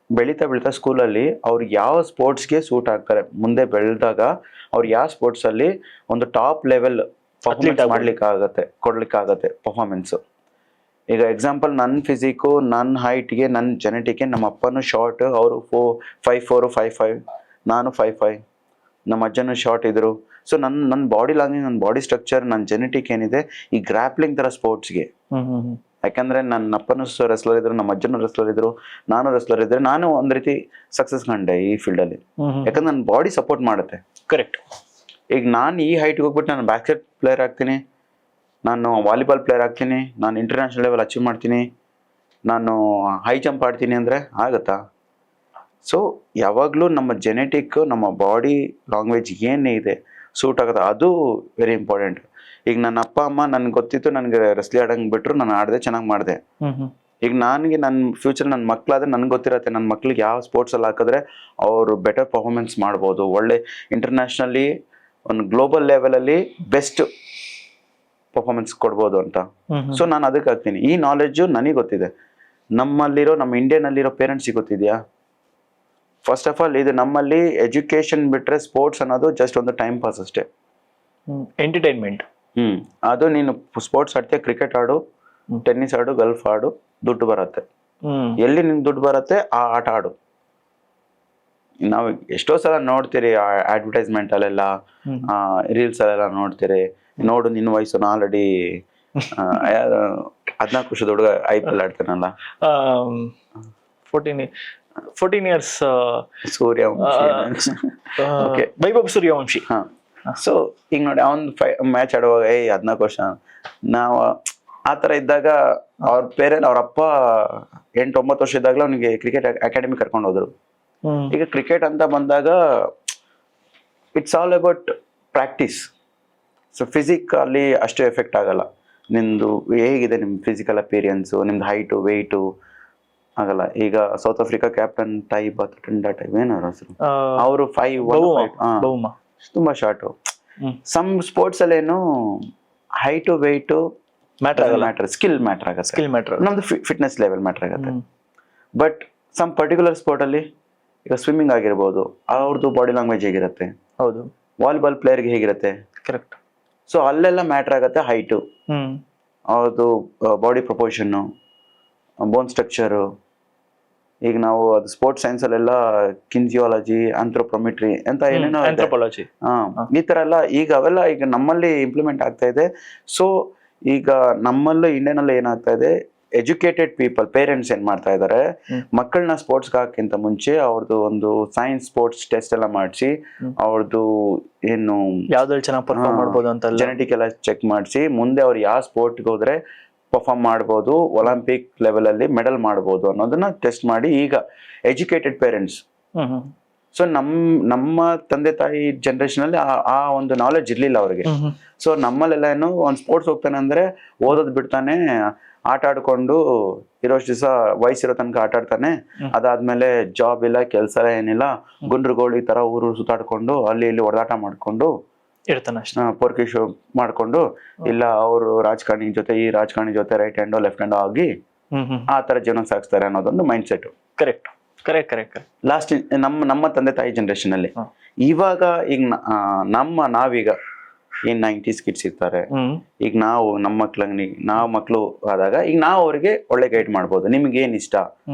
ಬೆಳೀತಾ ಬೆಳೀತಾ ಸ್ಕೂಲಲ್ಲಿ ಅವ್ರು ಯಾವ ಸ್ಪೋರ್ಟ್ಸ್ಗೆ ಸೂಟ್ ಆಗ್ತಾರೆ, ಮುಂದೆ ಬೆಳೆದಾಗ ಅವ್ರು ಯಾವ ಸ್ಪೋರ್ಟ್ಸ್ ಅಲ್ಲಿ ಒಂದು ಟಾಪ್ ಲೆವೆಲ್ ಕೊಡ್ಲಿಕ್ಕಾಗತ್ತೆ ಪರ್ಫಾರ್ಮೆನ್ಸ್. ಈಗ ಎಕ್ಸಾಂಪಲ್ ನನ್ನ ಫಿಸಿಕ್ಕು, ನನ್ನ ಹೈಟ್ಗೆ, ನನ್ನ ಜೆನೆಟಿಕ್ಗೆ, ನಮ್ಮ ಅಪ್ಪನೂ ಶಾರ್ಟ್, ಅವರು 5'4", 5'5", ನಾನು 5'5", ನಮ್ಮ ಅಜ್ಜನೂ ಶಾರ್ಟ್ ಇದ್ರು. ಸೊ ನನ್ನ ಬಾಡಿ ಲ್ಯಾಂಗ್ವೇಜ್, ನನ್ನ ಬಾಡಿ ಸ್ಟ್ರಕ್ಚರ್, ನನ್ನ ಜೆನೆಟಿಕ್ ಏನಿದೆ ಈ ಗ್ರಾಪ್ಲಿಂಗ್ ತರ ಸ್ಪೋರ್ಟ್ಸ್ಗೆ. ಯಾಕಂದ್ರೆ ನನ್ನ ಅಪ್ಪನೂ ರೆಸ್ಲರ್ ಇದ್ರು, ನಮ್ಮ ಅಜ್ಜನೂ ರೆಸ್ಲರ್ ಇದ್ರು, ನಾನು ರೆಸ್ಲರ್ ಇದ್ರೆ ನಾನು ಒಂದ್ ರೀತಿ ಸಕ್ಸಸ್ ಕಂಡೆ ಈ ಫೀಲ್ಡ್ ಅಲ್ಲಿ. ಯಾಕಂದ್ರೆ ನನ್ನ ಬಾಡಿ ಸಪೋರ್ಟ್ ಮಾಡುತ್ತೆ. ಕರೆಕ್ಟ್. ಈಗ ನಾನು ಈ ಹೈಟ್ಗೆ ಹೋಗ್ಬಿಟ್ಟು ನಾನು ಬ್ಯಾಸ್ಕೆಟ್ ಪ್ಲೇಯರ್ ಆಗ್ತೀನಿ, ನಾನು ವಾಲಿಬಾಲ್ ಪ್ಲೇಯರ್ ಆಗ್ತೀನಿ, ನಾನು ಇಂಟರ್ನ್ಯಾಷನಲ್ ಲೆವೆಲ್ ಅಚೀವ್ ಮಾಡ್ತೀನಿ, ನಾನು ಹೈ ಜಂಪ್ ಆಡ್ತೀನಿ ಅಂದ್ರೆ ಆಗತ್ತಾ? ಸೊ ಯಾವಾಗಲೂ ನಮ್ಮ ಜೆನೆಟಿಕ್, ನಮ್ಮ ಬಾಡಿ ಲ್ಯಾಂಗ್ವೇಜ್ ಏನಿದೆ ಸೂಟ್ ಆಗುತ್ತೆ, ಅದು ವೆರಿ ಇಂಪಾರ್ಟೆಂಟ್. ಈಗ ನನ್ನ ಅಪ್ಪ ಅಮ್ಮ ನನ್ಗೆ ಗೊತ್ತಿತ್ತು, ನನಗೆ ರೆಸ್ಲಿ ಆಡಂಗೆ ಬಿಟ್ರು, ನಾನು ಆಡಿದೆ, ಚೆನ್ನಾಗಿ ಮಾಡಿದೆ. ಈಗ ನನಗೆ ನನ್ನ ಫ್ಯೂಚರ್, ನನ್ನ ಮಕ್ಕಳಾದ್ರೆ ನನ್ಗೆ ಗೊತ್ತಿರತ್ತೆ, ನನ್ನ ಮಕ್ಳಿಗೆ ಯಾವ ಸ್ಪೋರ್ಟ್ಸ್ ಅಲ್ಲಿ ಹಾಕಿದ್ರೆ ಅವರು ಬೆಟರ್ ಪರ್ಫಾರ್ಮೆನ್ಸ್ ಮಾಡ್ಬೋದು, ಒಳ್ಳೆ ಇಂಟರ್ನ್ಯಾಷನಲಿ ಒಂದು ಗ್ಲೋಬಲ್ ಲೆವೆಲಲ್ಲಿ ಬೆಸ್ಟ್ ಪರ್ಫಾರ್ಮೆನ್ಸ್ ಕೊಡ್ಬೋದು ಅಂತ. ಸೊ ನಾನು ಅದಕ್ಕೆ ಹಾಕ್ತೀನಿ. ಈ ನಾಲೆಡ್ಜು ನನಗೆ ಗೊತ್ತಿದೆ. ನಮ್ಮ ಇಂಡಿಯಾನಲ್ಲಿರೋ ಪೇರೆಂಟ್ಸಿಗೆ ಗೊತ್ತಿದೆಯಾ? ಫಸ್ಟ್ ಆಫ್ ಆಲ್ ಇದು ನಮ್ಮಲ್ಲಿ ಎಜುಕೇಶನ್ ಬಿಟ್ರೆ ಸ್ಪೋರ್ಟ್ಸ್ ಅನ್ನೋದು ಜಸ್ಟ್ ಒಂದು ಟೈಮ್ ಪಾಸ್ ಅಷ್ಟೇ, ಎಂಟರ್ಟೈನ್ಮೆಂಟ್. ಅದು ನೀನು ಸ್ಪೋರ್ಟ್ಸ್ ಆಡ್ತೀಯ, ಕ್ರಿಕೆಟ್ ಆಡು, ಟೆನ್ನಿಸ್ ಆಡು, ಗಲ್ಫ್ ಆಡು, ದುಡ್ಡು ಬರುತ್ತೆ. ಎಲ್ಲಿ ನಿನ್ ದುಡ್ಡು ಬರುತ್ತೆ ಆ ಆಟ ಆಡು. ನಾವು ಎಷ್ಟೋ ಸಲ ನೋಡ್ತೀರಿ ಅಡ್ವರ್ಟೈಸ್ಮೆಂಟ್ ಅಲ್ಲೆಲ್ಲ, ರೀಲ್ಸ್ ಅಲ್ಲೆಲ್ಲ ನೋಡ್ತೀರಿ, ನೋಡು ನಿನ್ನ ವಯಸ್ಸು ಆಲ್ರೆಡಿ 14 ವರ್ಷದ ಹುಡುಗ IPL ಆಡ್ತಾನಲ್ಲ, 14 years Suryavanshi, Vaibhav Suryavanshi. So ಈಗ ನೋಡಿ ಅವ್ನ್ ಮ್ಯಾಚ್ ಆಡುವಾಗ 14 ವರ್ಷ, ನಾವು ಆತರ ಇದ್ದಾಗ ಅವ್ರ ಅವ್ರ ಅಪ್ಪ 8-9 ವರ್ಷ ಇದ್ದಾಗಲೂ ಅವನಿಗೆ ಕ್ರಿಕೆಟ್ ಅಕಾಡೆಮಿ ಕರ್ಕೊಂಡು ಹೋದ್ರು. ಈಗ ಕ್ರಿಕೆಟ್ ಅಂತ ಬಂದಾಗ it's all about practice. So physically ಅಷ್ಟು ಎಫೆಕ್ಟ್ ಆಗಲ್ಲ. ನಿಮ್ದು ಹೇಗಿದೆ ನಿಮ್ ಫಿಸಿಕಲ್ ಅಪಿಯರೆನ್ಸು, ನಿಮ್ದು ಹೈಟು, ವೆಯ್ಟು ಆಗಲ್ಲ. ಈಗ ಸೌತ್ ಆಫ್ರಿಕಾ ಕ್ಯಾಪ್ಟನ್ ಟೈಪ್ ಏನಾರ ಹೆಸರು, ಅವರು 5'1", ತುಂಬಾ ಶಾರ್ಟು. ಸಮ್ ಸ್ಪೋರ್ಟ್ಸ್ ಅಲ್ಲಿ ಏನು height weight matter, skill matter ಆಗುತ್ತೆ, ನಮ್ದು ಫಿಟ್ನೆಸ್ ಲೆವೆಲ್ ಮ್ಯಾಟರ್ ಆಗುತ್ತೆ. ಬಟ್ ಸಮ್ ಪರ್ಟಿಕ್ಯುಲರ್ ಸ್ಪೋರ್ಟ್ ಅಲ್ಲಿ, ಈಗ ಸ್ವಿಮ್ಮಿಂಗ್ ಆಗಿರ್ಬೋದು, ಅವ್ರದ್ದು ಬಾಡಿ ಲ್ಯಾಂಗ್ವೇಜ್ ಹೇಗಿರುತ್ತೆ, ಹೌದು, ವಾಲಿಬಾಲ್ ಪ್ಲೇಯರ್ಗೆ ಹೇಗಿರುತ್ತೆ, ಕರೆಕ್ಟ್. ಸೊ ಅಲ್ಲೆಲ್ಲ ಮ್ಯಾಟರ್ ಆಗುತ್ತೆ ಹೈಟು, ಅವ್ರದ್ದು ಬಾಡಿ ಪ್ರಪೋರ್ಷನ್ನು, ಬೋನ್ ಸ್ಟ್ರಕ್ಚರು. ಈಗ ನಾವು ಅದು ಸ್ಪೋರ್ಟ್ಸ್ ಸೈನ್ಸ್ ಅಲ್ಲೆಲ್ಲ ಕಿನ್ಸಿಯಾಲಜಿ, ಆಂಥ್ರೋಪೊಮೆಟ್ರಿ ಅಂತ ಏನೇನೋ ಆಂಥ್ರೋಪಾಲಜಿ, ಈ ತರ ಎಲ್ಲ ಈಗ ಅವೆಲ್ಲ ಈಗ ನಮ್ಮಲ್ಲಿ ಇಂಪ್ಲಿಮೆಂಟ್ ಆಗ್ತಾ ಇದೆ. ಸೊ ಈಗ ನಮ್ಮಲ್ಲೂ ಇಂಡಿಯಾನಲ್ಲೂ ಏನಾಗ್ತಾ ಇದೆ, ಎಜುಕೇಟೆಡ್ ಪೀಪಲ್, ಪೇರೆಂಟ್ಸ್ ಏನ್ ಮಾಡ್ತಾ ಇದಾರೆ, ಮಕ್ಕಳನ್ನ ಸ್ಪೋರ್ಟ್ಸ್ ಹಾಕಿಂತ ಮುಂಚೆ ಅವ್ರದ್ದು ಒಂದು ಸೈನ್ಸ್ ಸ್ಪೋರ್ಟ್ಸ್ ಟೆಸ್ಟ್ ಎಲ್ಲ ಮಾಡಿಸಿ, ಅವ್ರದ್ದು ಏನು ಯಾವ್ದ್ರಲ್ಲಿ ಚೆನ್ನಾಗಿ ಪರ್ಫಾರ್ಮ್ ಮಾಡ್ಬೋದು ಅಂತ ಜೆನೆಟಿಕ್ ಎಲ್ಲ ಚೆಕ್ ಮಾಡಿಸಿ, ಮುಂದೆ ಅವ್ರು ಯಾವ ಸ್ಪೋರ್ಟ್ಗೆ ಹೋದ್ರೆ ಪರ್ಫಾರ್ಮ್ ಮಾಡ್ಬೋದು, ಒಲಿಂಪಿಕ್ ಲೆವೆಲ್ ಅಲ್ಲಿ ಮೆಡಲ್ ಮಾಡ್ಬೋದು ಅನ್ನೋದನ್ನ ಟೆಸ್ಟ್ ಮಾಡಿ. ಈಗ ಎಜುಕೇಟೆಡ್ ಪೇರೆಂಟ್ಸ್. ಸೊ ನಮ್ಮ ತಂದೆ ತಾಯಿ ಜನರೇಷನ್ ಅಲ್ಲಿ ಆ ಒಂದು ನಾಲೆಡ್ಜ್ ಇರ್ಲಿಲ್ಲ ಅವ್ರಿಗೆ. ಸೊ ನಮ್ಮಲ್ಲೆಲ್ಲ ಏನು ಒಂದ್ ಸ್ಪೋರ್ಟ್ಸ್ ಹೋಗ್ತಾನೆ ಅಂದ್ರೆ ಓದೋದ್ ಬಿಡ್ತಾನೆ, ಆಟ ಆಡ್ಕೊಂಡು ಇರೋಷ್ಟು ದಿವಸ ವಯಸ್ಸಿರೋ ತನಕ ಆಟ ಆಡ್ತಾನೆ, ಅದಾದ್ಮೇಲೆ ಜಾಬ್ ಇಲ್ಲ, ಕೆಲ್ಸ ಏನಿಲ್ಲ, ಗುಂಡ್ರುಗೋಳಿ ತರ ಊರು ಸುತ್ತಾಡ್ಕೊಂಡು ಅಲ್ಲಿ ಇಲ್ಲಿ ಹೊಡೆದಾಟ ಮಾಡ್ಕೊಂಡು ಇರ್ತಾನೆ, ಪೊರ್ಕಿ ಶೋ ಮಾಡ್ಕೊಂಡು, ಇಲ್ಲ ಅವರು ರಾಜಕಾರಣಿ ಜೊತೆ ಈ ರಾಜಕಾರಣಿ ಜೊತೆ ರೈಟ್ ಹ್ಯಾಂಡ್ ಲೆಫ್ಟ್ ಹ್ಯಾಂಡ್ ಆಗಿ ಆ ತರ ಜೀವನ ಸಾಗಿಸ್ತಾರೆ ಅನ್ನೋದೊಂದು mind set. Correct correct last ನಮ್ಮ ತಂದೆ ತಾಯಿ ಜನರೇಷನ್ ಅಲ್ಲಿ. ಹ. ಇವಾಗ ಈಗ ನಾವೀಗ ಏನ್ 90s ಕಿಡ್ಸ್ ಇರ್ತಾರೆ, ಈಗ ನಾವು ನಮ್ಮ ಮಕ್ಳು ಆದಾಗ ಈಗ ನಾವು ಅವ್ರಿಗೆ ಒಳ್ಳೆ ಗೈಡ್ ಮಾಡ್ಬೋದು. ನಿಮ್ಗೆ ಏನ್ ಇಷ್ಟ,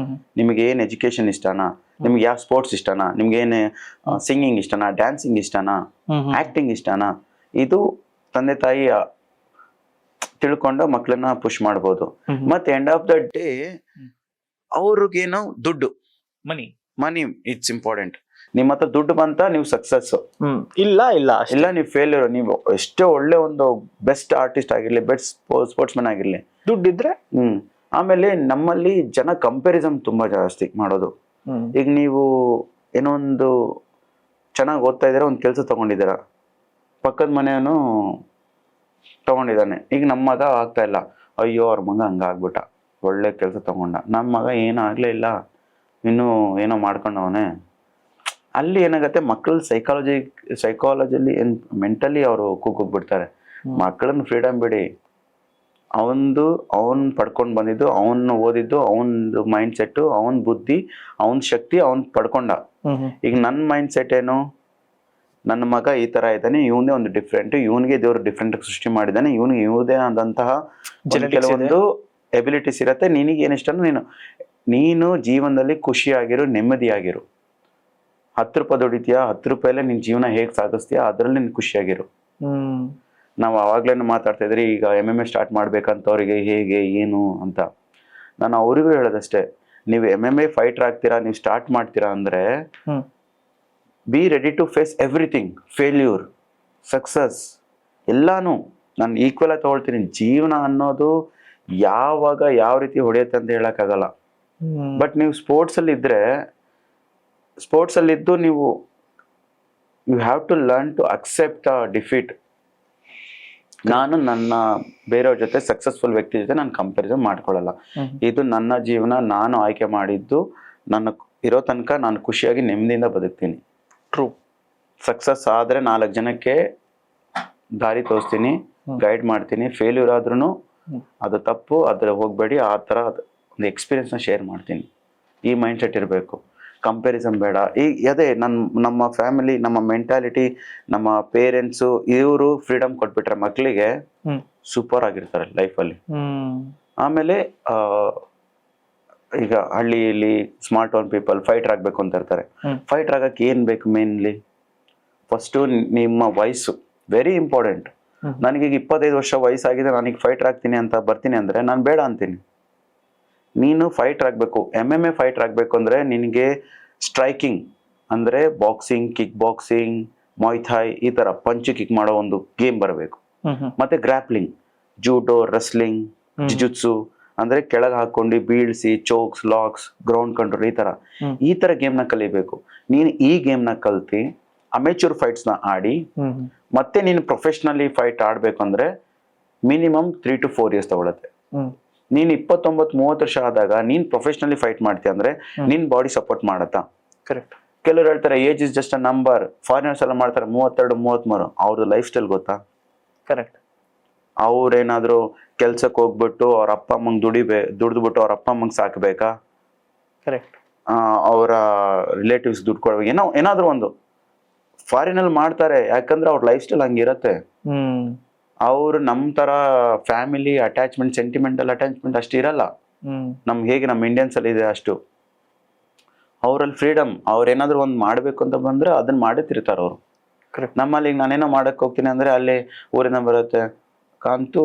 ನಿಮ್ಗೆ ಏನ್ ಎಜುಕೇಶನ್ ಇಷ್ಟನಾ, ನಿಮ್ಗೆ ಯಾವ ಸ್ಪೋರ್ಟ್ಸ್ ಇಷ್ಟನಾ, ನಿಮ್ಗೆ ಏನ್ ಸಿಂಗಿಂಗ್ ಇಷ್ಟನಾ, ಡ್ಯಾನ್ಸಿಂಗ್ ಇಷ್ಟನಾ, ಆಕ್ಟಿಂಗ್ ಇಷ್ಟನಾ, ಇದು ತಂದೆ ತಾಯಿ ತಿಳ್ಕೊಂಡು ಮಕ್ಳನ್ನ ಪುಷ್ ಮಾಡ್ಬೋದು. ಮತ್ತೆ ಎಂಡ್ ಆಫ್ ದ ಡೇ ಅವ್ರಿಗೇನು ದುಡ್ಡು, ಮನಿ ಇಟ್ಸ್ ಇಂಪಾರ್ಟೆಂಟ್. ನಿಮ್ಮ ಹತ್ರ ದುಡ್ಡು ಬಂತ ನೀವು ಸಕ್ಸಸ್, ಇಲ್ಲ ನೀವು ಫೇಲ್ಯೂರ್. ನೀವು ಎಷ್ಟೇ ಒಳ್ಳೆ ಒಂದು ಬೆಸ್ಟ್ ಆರ್ಟಿಸ್ಟ್ ಆಗಿರ್ಲಿ, ಬೆಸ್ಟ್ ಸ್ಪೋರ್ಟ್ಸ್ ಮ್ಯಾನ್ ಆಗಿರ್ಲಿ, ದುಡ್ಡಿದ್ರೆ ಆಮೇಲೆ ನಮ್ಮಲ್ಲಿ ಜನ ಕಂಪ್ಯಾರಿಸನ್ ತುಂಬಾ ಜಾಸ್ತಿ ಮಾಡೋದು. ಈಗ ನೀವು ಏನೋ ಒಂದು ಚೆನ್ನಾಗಿ ಓದ್ತಾ ಇದ್ದೀರಾ, ಒಂದು ಕೆಲಸ ತಗೊಂಡಿದ್ದೀರಾ, ಪಕ್ಕದ ಮನೆಯವನು ತಗೊಂಡಿದ್ದಾನೆ, ಈಗ ನಮ್ಮ ಮಗ ಆಗ್ತಾ ಇಲ್ಲ, ಅಯ್ಯೋ ಅವ್ರ ಮಗ ಹಂಗಾಗ್ಬಿಟ್ಟ, ಒಳ್ಳೆ ಕೆಲಸ ತಗೊಂಡ, ನಮ್ಮ ಮಗ ಏನೂ ಆಗ್ಲೇ ಇಲ್ಲ, ಇನ್ನೂ ಏನೋ ಮಾಡ್ಕೊಂಡವನೇ. ಅಲ್ಲಿ ಏನಾಗತ್ತೆ, ಮಕ್ಕಳು ಸೈಕಾಲಜಿಲಿ ಮೆಂಟಲಿ ಅವರು ಕೂಗೋಗ್ಬಿಡ್ತಾರೆ. ಮಕ್ಕಳನ್ನ ಫ್ರೀಡಮ್ ಬಿಡಿ, ಅವನ್ ಪಡ್ಕೊಂಡು ಬಂದಿದ್ದು, ಅವನು ಓದಿದ್ದು, ಅವನದು ಮೈಂಡ್ ಸೆಟ್, ಅವನ್ ಬುದ್ಧಿ, ಅವನ್ ಶಕ್ತಿ ಅವನ್ ಪಡ್ಕೊಂಡ. ಈಗ ನನ್ನ ಮೈಂಡ್ ಸೆಟ್ ಏನು, ನನ್ನ ಮಗ ಈ ತರ ಇದ್ದಾನೆ, ಇವನೇ ಒಂದು ಡಿಫ್ರೆಂಟ್, ಇವನಿಗೆ ದೇವ್ರು ಡಿಫ್ರೆಂಟ್ ಆಗಿ ಸೃಷ್ಟಿ ಮಾಡಿದ್ದಾನೆ, ಇವನಿಗೆ ಇವುದೇ ಆದಂತಹ ಕೆಲವೊಂದು ಎಬಿಲಿಟೀಸ್ ಇರತ್ತೆ. ನಿನಗೆ ಏನಿಷ್ಟನೋ ನೀನು ಜೀವನದಲ್ಲಿ ಖುಷಿಯಾಗಿರು, ನೆಮ್ಮದಿಯಾಗಿರು. 10 ರೂಪಾಯಿ ದುಡಿತೀಯಾ, 10 ರೂಪಾಯಲ್ಲೇ ನಿನ್ ಜೀವನ ಹೇಗ್ ಸಾಗಿಸ್ತೀಯಾ, ಅದ್ರಲ್ಲಿ ನೀನ್ ಖುಷಿಯಾಗಿರು. ನಾವು ಅವಾಗ್ಲೇನು ಮಾತಾಡ್ತಾ ಇದ್ರಿ, ಈಗ MMA ಸ್ಟಾರ್ಟ್ ಮಾಡ್ಬೇಕಂತವ್ರಿಗೆ ಹೇಗೆ ಏನು ಅಂತ. ನಾನು ಅವರಿಗೂ ಹೇಳೋದಷ್ಟೇ, ನೀವು MMA ಫೈಟರ್ ಆಗ್ತೀರಾ, ನೀವು ಸ್ಟಾರ್ಟ್ ಮಾಡ್ತೀರಾ ಅಂದ್ರೆ be ready to face everything, failure, success ಎಲ್ಲಾನು. ನಾನು ಈಕ್ವಲ್ ಆಗಿ ತಗೊಳ್ತೀನಿ. ಜೀವನ ಅನ್ನೋದು ಯಾವಾಗ ಯಾವ ರೀತಿ ಹೊಡೆಯುತ್ತೆ ಅಂತ ಹೇಳಕ್ಕಾಗಲ್ಲ. ಬಟ್ ನೀವು ಸ್ಪೋರ್ಟ್ಸ್ ಅಲ್ಲಿ ಇದ್ದು ನೀವು you have to learn to accept a defeat. ನಾನು ನನ್ನ ಬೇರೆಯವ್ರ ಜೊತೆ ಸಕ್ಸಸ್ಫುಲ್ ವ್ಯಕ್ತಿ ಜೊತೆ ನಾನು ಕಂಪ್ಯಾರಿಸನ್ ಮಾಡ್ಕೊಳ್ಳಲ್ಲ. ಇದು ನನ್ನ ಜೀವನ, ನಾನು ಆಯ್ಕೆ ಮಾಡಿದ್ದು, ನನ್ನ ಇರೋ ತನಕ ನಾನು ಖುಷಿಯಾಗಿ ನೆಮ್ಮದಿಯಿಂದ ಬದುಕ್ತೀನಿ. ಟ್ರೂ. ಸಕ್ಸಸ್ ಆದ್ರೆ 4 ಜನಕ್ಕೆ ದಾರಿ ತೋರಿಸ್ತೀನಿ, ಗೈಡ್ ಮಾಡ್ತೀನಿ. ಫೇಲ್ಯೂರ್ ಆದ್ರೂ ಅದು ತಪ್ಪು, ಅದ್ರ ಹೋಗ್ಬೇಡಿ, ಆ ಥರ ಒಂದು ಎಕ್ಸ್ಪೀರಿಯನ್ಸ್ನ ಶೇರ್ ಮಾಡ್ತೀನಿ. ಈ ಮೈಂಡ್ ಸೆಟ್ ಇರಬೇಕು, ಕಂಪ್ಯಾರಿಸನ್ ಬೇಡ. ಅದೇ ನಮ್ಮ ಫ್ಯಾಮಿಲಿ, ನಮ್ಮ ಮೆಂಟಾಲಿಟಿ, ನಮ್ಮ ಪೇರೆಂಟ್ಸು ಇವರು ಫ್ರೀಡಮ್ ಕೊಟ್ಬಿಟ್ರೆ ಮಕ್ಕಳಿಗೆ ಸೂಪರ್ ಆಗಿರ್ತಾರೆ ಲೈಫಲ್ಲಿ. ಆಮೇಲೆ ಈಗ ಹಳ್ಳಿಯಲ್ಲಿ ಸ್ಮಾರ್ಟ್ ಟೌನ್ ಪೀಪಲ್ ಫೈಟರ್ ಆಗ್ಬೇಕು ಅಂತ ಇರ್ತಾರೆ. ಫೈಟರ್ ಆಗಕ್ಕೆ ಏನ್ ಬೇಕು ಮೇನ್ಲಿ? ಫಸ್ಟು ನಿಮ್ಮ ವಯಸ್ಸು ವೆರಿ ಇಂಪಾರ್ಟೆಂಟ್. ನನಗೀಗ 25 ವರ್ಷ ವಯಸ್ಸಾಗಿದೆ, ನನಗೆ ಫೈಟರ್ ಆಗ್ತೀನಿ ಅಂತ ಬರ್ತೀನಿ ಅಂದ್ರೆ ನಾನು ಬೇಡ ಅಂತೀನಿ. ನೀನು ಫೈಟರ್ ಆಗಬೇಕು, MMA ಫೈಟರ್ ಆಗಬೇಕು ಅಂದ್ರೆ ನಿನಗೆ ಸ್ಟ್ರೈಕಿಂಗ್ ಅಂದ್ರೆ ಬಾಕ್ಸಿಂಗ್, ಕಿಕ್ ಬಾಕ್ಸಿಂಗ್, ಮೊಯ್ಥಾಯ್, ಈ ತರ ಪಂಚ್ ಕಿಕ್ ಮಾಡೋ ಒಂದು ಗೇಮ್ ಬರಬೇಕು. ಮತ್ತೆ ಗ್ರಾಪ್ಲಿಂಗ್, ಜೂಡೋ, ರೆಸ್ಲಿಂಗ್, ಜಿಜುತ್ಸು ಅಂದ್ರೆ ಕೆಳಗೆ ಹಾಕೊಂಡು ಬೀಳ್ಸಿ, ಚೋಕ್ಸ್, ಲಾಕ್ಸ್, ಗ್ರೌಂಡ್ ಕಂಟ್ರೋಲ್, ಈ ತರ ಗೇಮ್ ನ ಕಲಿಬೇಕು. ನೀನು ಈ ಗೇಮ್ ನ ಕಲ್ತಿ ಅಮೆಚೂರ್ ಫೈಟ್ಸ್ ನ ಆಡಿ ಮತ್ತೆ ನೀನು ಪ್ರೊಫೆಷನಲಿ ಫೈಟ್ ಆಡ್ಬೇಕು ಅಂದ್ರೆ ಮಿನಿಮಮ್ 3 to 4 years ತಗೊಳತ್ತೆ. ನೀನ್ 29-30 ವರ್ಷ ಆದಾಗ ನೀನ್ ಪ್ರೊಫೆಷನಲಿ ಫೈಟ್ ಮಾಡ್ತೀಯ ಅಂದ್ರೆ ನಿನ್ ಬಾಡಿ ಸಪೋರ್ಟ್ ಮಾಡತ್ತಾ? ಕರೆಕ್ಟ್. ಕೆಲವರು ಹೇಳ್ತಾರೆ age is just a number. Foreigners ಎಲ್ಲ ಮಾಡ್ತಾರೆ 32-33. ಅವ್ರದ್ದು ಲೈಫ್ ಸ್ಟೈಲ್ ಗೊತ್ತಾ? ಕರೆಕ್ಟ್. ಅವ್ರೇನಾದ್ರು ಕೆಲ್ಸಕ್ಕೆ ಹೋಗ್ಬಿಟ್ಟು ಅವ್ರ ಅಪ್ಪ ಅಮ್ಮಂಗ್ ದುಡಿದ್ಬಿಟ್ಟು ಅವ್ರ ಅಪ್ಪ ಅಮ್ಮಂಗ್ ಸಾಕ್ಬೇಕಾ? ಕರೆಕ್ಟ್. ಅವರ ರಿಲೇಟಿವ್ಸ್ ದುಡ್ಡು ಕೊಡ್ಬೇಕು, ಏನಾದ್ರು ಒಂದು ಫಾರಿನಲ್ಲಿ ಮಾಡ್ತಾರೆ. ಯಾಕಂದ್ರೆ ಅವ್ರ ಲೈಫ್ ಸ್ಟೈಲ್ ಹಂಗಿರತ್ತೆ. ಅವ್ರು ನಮ್ ತರ ಫ್ಯಾಮಿಲಿ ಅಟ್ಯಾಚ್ಮೆಂಟ್, ಸೆಂಟಿಮೆಂಟಲ್ ಅಟ್ಯಾಚ್ಮೆಂಟ್ ಅಷ್ಟು ಇರಲ್ಲ. ಹೇಗೆ ನಮ್ಮ ಇಂಡಿಯನ್ಸ್ ಅಲ್ಲಿ ಇದೆ ಅಷ್ಟು. ಅವ್ರಲ್ಲಿ ಫ್ರೀಡಮ್. ಅವ್ರೇನಾದ್ರು ಒಂದ್ ಮಾಡ್ಬೇಕು ಅಂತ ಬಂದ್ರೆ ಅದನ್ನ ಮಾಡೇ ತಿರ್ತಾರ ಅವ್ರು. ನಮ್ಮಲ್ಲಿ ಈಗ ನಾನೇನೋ ಮಾಡಕ್ ಹೋಗ್ತೀನಿ ಅಂದ್ರೆ ಅಲ್ಲಿ ಊರಿನ ಬರುತ್ತೆ, ಕಾಂತು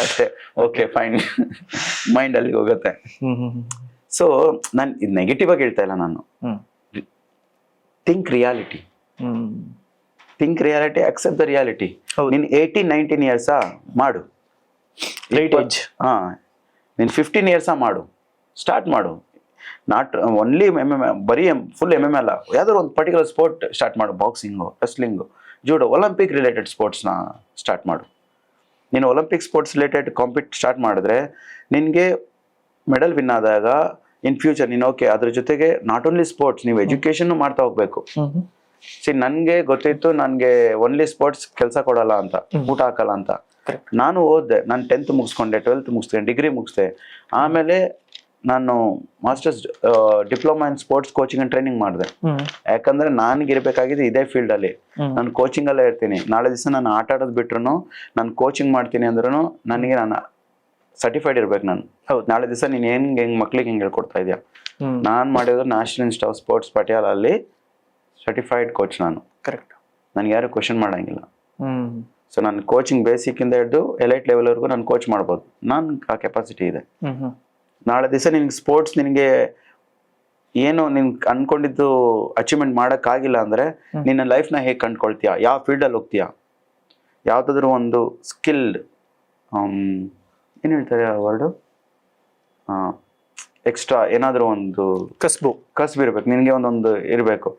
ಅಷ್ಟೇ, ಓಕೆ ಫೈನ್, ಮೈಂಡ್ ಅಲ್ಲಿ ಹೋಗುತ್ತೆ. ಸೊ ನಾನು ಇದು ನೆಗೆಟಿವ್ ಆಗಿ ಹೇಳ್ತಾ ಇಲ್ಲ, ನಾನು think reality, accept the reality. ನೀನ್ 18-19 years ಮಾಡು, ನೀನ್ 15 years ಮಾಡು, ಸ್ಟಾರ್ಟ್ ಮಾಡು. ನಾಟ್ ಓನ್ಲಿ MMA, ಬರೀ ಫುಲ್ MMA ಅಲ್ಲ, ಯಾವ್ದಾದ್ರು ಒಂದು ಪರ್ಟಿಕ್ಯುಲರ್ ಸ್ಪೋರ್ಟ್ ಸ್ಟಾರ್ಟ್ ಮಾಡು. Boxing, wrestling, judo, olympic related ಸ್ಪೋರ್ಟ್ಸ್ನ ಸ್ಟಾರ್ಟ್ ಮಾಡು. ನೀನು ಒಲಿಂಪಿಕ್ ಸ್ಪೋರ್ಟ್ಸ್ ರಿಲೇಟೆಡ್ ಸ್ಟಾರ್ಟ್ ಮಾಡಿದ್ರೆ ನಿನಗೆ ಮೆಡಲ್ ವಿನ್ ಆದಾಗ ಇನ್ ಫ್ಯೂಚರ್ ನೀನು ಓಕೆ, ಅದ್ರ ಜೊತೆಗೆ ನಾಟ್ ಓನ್ಲಿ ಸ್ಪೋರ್ಟ್ಸ್, ನೀವು ಎಜುಕೇಶನ್ ಮಾಡ್ತಾ ಹೋಗ್ಬೇಕು. ನನ್ಗೆ ಗೊತ್ತಿತ್ತು ನನ್ಗೆ ಓನ್ಲಿ ಸ್ಪೋರ್ಟ್ಸ್ ಕೆಲಸ ಕೊಡಲ್ಲ ಅಂತ, ಊಟ ಹಾಕಲ್ಲ ಅಂತ. ನಾನು ಓದ್ದೆ, ನಾನು 10th ಮುಗಿಸ್ಕೊಂಡೆ, 12th ಮುಗಿಸ್ದೆ, ಡಿಗ್ರಿ ಮುಗಿಸ್ದೆ. ಆಮೇಲೆ ನಾನು masters diploma in sports coaching and training ಮಾಡಿದೆ. ಯಾಕಂದ್ರೆ ನನಗೆ ಇರಬೇಕಾಗಿದೆ ಇದೇ ಫೀಲ್ಡ್ ಅಲ್ಲಿ. ನಾನು ಕೋಚಿಂಗ್ ಅಲ್ಲೇ ಇರ್ತೀನಿ. ನಾಳೆ ದಿವಸ ನಾನು ಆಟ ಆಡೋದು ಬಿಟ್ರು ನಾನು ಕೋಚಿಂಗ್ ಮಾಡ್ತೀನಿ ಅಂದ್ರೂ ನನಗೆ ನಾನು ಸರ್ಟಿಫೈಡ್ ಇರ್ಬೇಕು. ನಾನು ನಾಳೆ ದಿವಸ ನೀನ್ ಹೆಂಗ್ ಮಕ್ಳಿಗೆ ಹೆಂಗ್ ಹೇಳ್ಕೊಡ್ತಾ ಇದೆಯಾ. ನಾನ್ ಮಾಡಿರೋದು national institute of sports Patiala ಅಲ್ಲಿ ಸರ್ಟಿಫೈಡ್ ಕೋಚ್ ನಾನು. ಕರೆಕ್ಟ್. ನನ್ಗೆ ಯಾರು ಕ್ವಶನ್ ಮಾಡಂಗಿಲ್ಲ. ಸೊ ನಾನು ಕೋಚಿಂಗ್ ಬೇಸಿಕ್ ಇಂದ ಹಿಡಿದು ಎಲೈಟ್ ಲೆವೆಲ್ ವರ್ಗು ನಾನು ಕೋಚ್ ಮಾಡ್ಬೋದು. ನಾನು ಆ ಕೆಪಾಸಿಟಿ ಇದೆ. ನಾಳೆ ದಿವಸ ನಿನ್ಗೆ ಸ್ಪೋರ್ಟ್ಸ್ ನಿನಗೆ ಏನು ನಿನ್ ಅನ್ಕೊಂಡಿದ್ದು ಅಚೀವ್ಮೆಂಟ್ ಮಾಡೋಕ್ಕಾಗಿಲ್ಲ ಅಂದ್ರೆ ನಿನ್ನ ಲೈಫ್ನ ಹೇಗೆ ಕಂಡ್ಕೊಳ್ತೀಯಾ, ಯಾವ ಫೀಲ್ಡಲ್ಲಿ ಹೋಗ್ತೀಯಾ, ಯಾವುದಾದ್ರೂ ಒಂದು ಸ್ಕಿಲ್ಡ್ ಏನು ಹೇಳ್ತಾರೆ ಆ ವರ್ಡು, ಎಕ್ಸ್ಟ್ರಾ ಏನಾದರೂ ಒಂದು ಕಸ್ಬು ಇರಬೇಕು ನಿನಗೆ. ಒಂದೊಂದು ಇರಬೇಕು.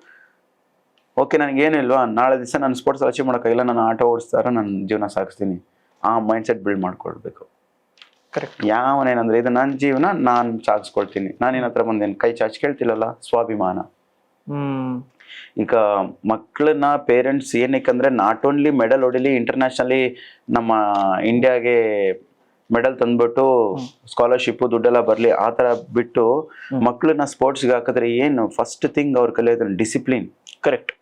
ಓಕೆ ನನಗೇನಿಲ್ವಾ, ನಾಳೆ ದಿವಸ ನಾನು ಸ್ಪೋರ್ಟ್ಸ್ ಅಚೀವ್ ಮಾಡೋಕ್ಕಾಗಿಲ್ಲ, ನಾನು ಆಟ ಓಡಿಸ್ತಾರ ನನ್ನ ಜೀವನ ಸಾಗಿಸ್ತೀನಿ, ಆ ಮೈಂಡ್ ಸೆಟ್ ಬಿಲ್ಡ್ ಮಾಡ್ಕೊಳ್ಬೇಕು. ಕರೆಕ್ಟ್. ಯಾವನೇನಂದ್ರೆ ಇದು ನನ್ನ ಜೀವನ, ನಾನು ಸಾಗಿಸ್ಕೊಳ್ತೀನಿ. ನಾನೇನ ಹತ್ರ ಬಂದೇನು ಕೈ ಚಾಚಿ ಕೇಳ್ತಿಲ್ಲಲ್ಲ, ಸ್ವಾಭಿಮಾನ. ಈಗ ಮಕ್ಕಳನ್ನ ಪೇರೆಂಟ್ಸ್ ಏನಕ್ಕಂದ್ರೆ ನಾಟ್ ಓನ್ಲಿ ಮೆಡಲ್ ಹೊಡಿಲಿ, ಇಂಟರ್ನ್ಯಾಷನಲಿ ನಮ್ಮ ಇಂಡಿಯಾಗೆ ಮೆಡಲ್ ತಂದ್ಬಿಟ್ಟು ಸ್ಕಾಲರ್ಶಿಪ್ ದುಡ್ಡೆಲ್ಲ ಬರ್ಲಿ ಆ ತರ ಬಿಟ್ಟು ಮಕ್ಕಳನ್ನ ಸ್ಪೋರ್ಟ್ಸ್ಗೆ ಹಾಕಿದ್ರೆ ಏನು ಫಸ್ಟ್ ಥಿಂಗ್ ಅವ್ರ ಕಲಿಯೋದು ಡಿಸಿಪ್ಲಿನ್. ಕರೆಕ್ಟ್.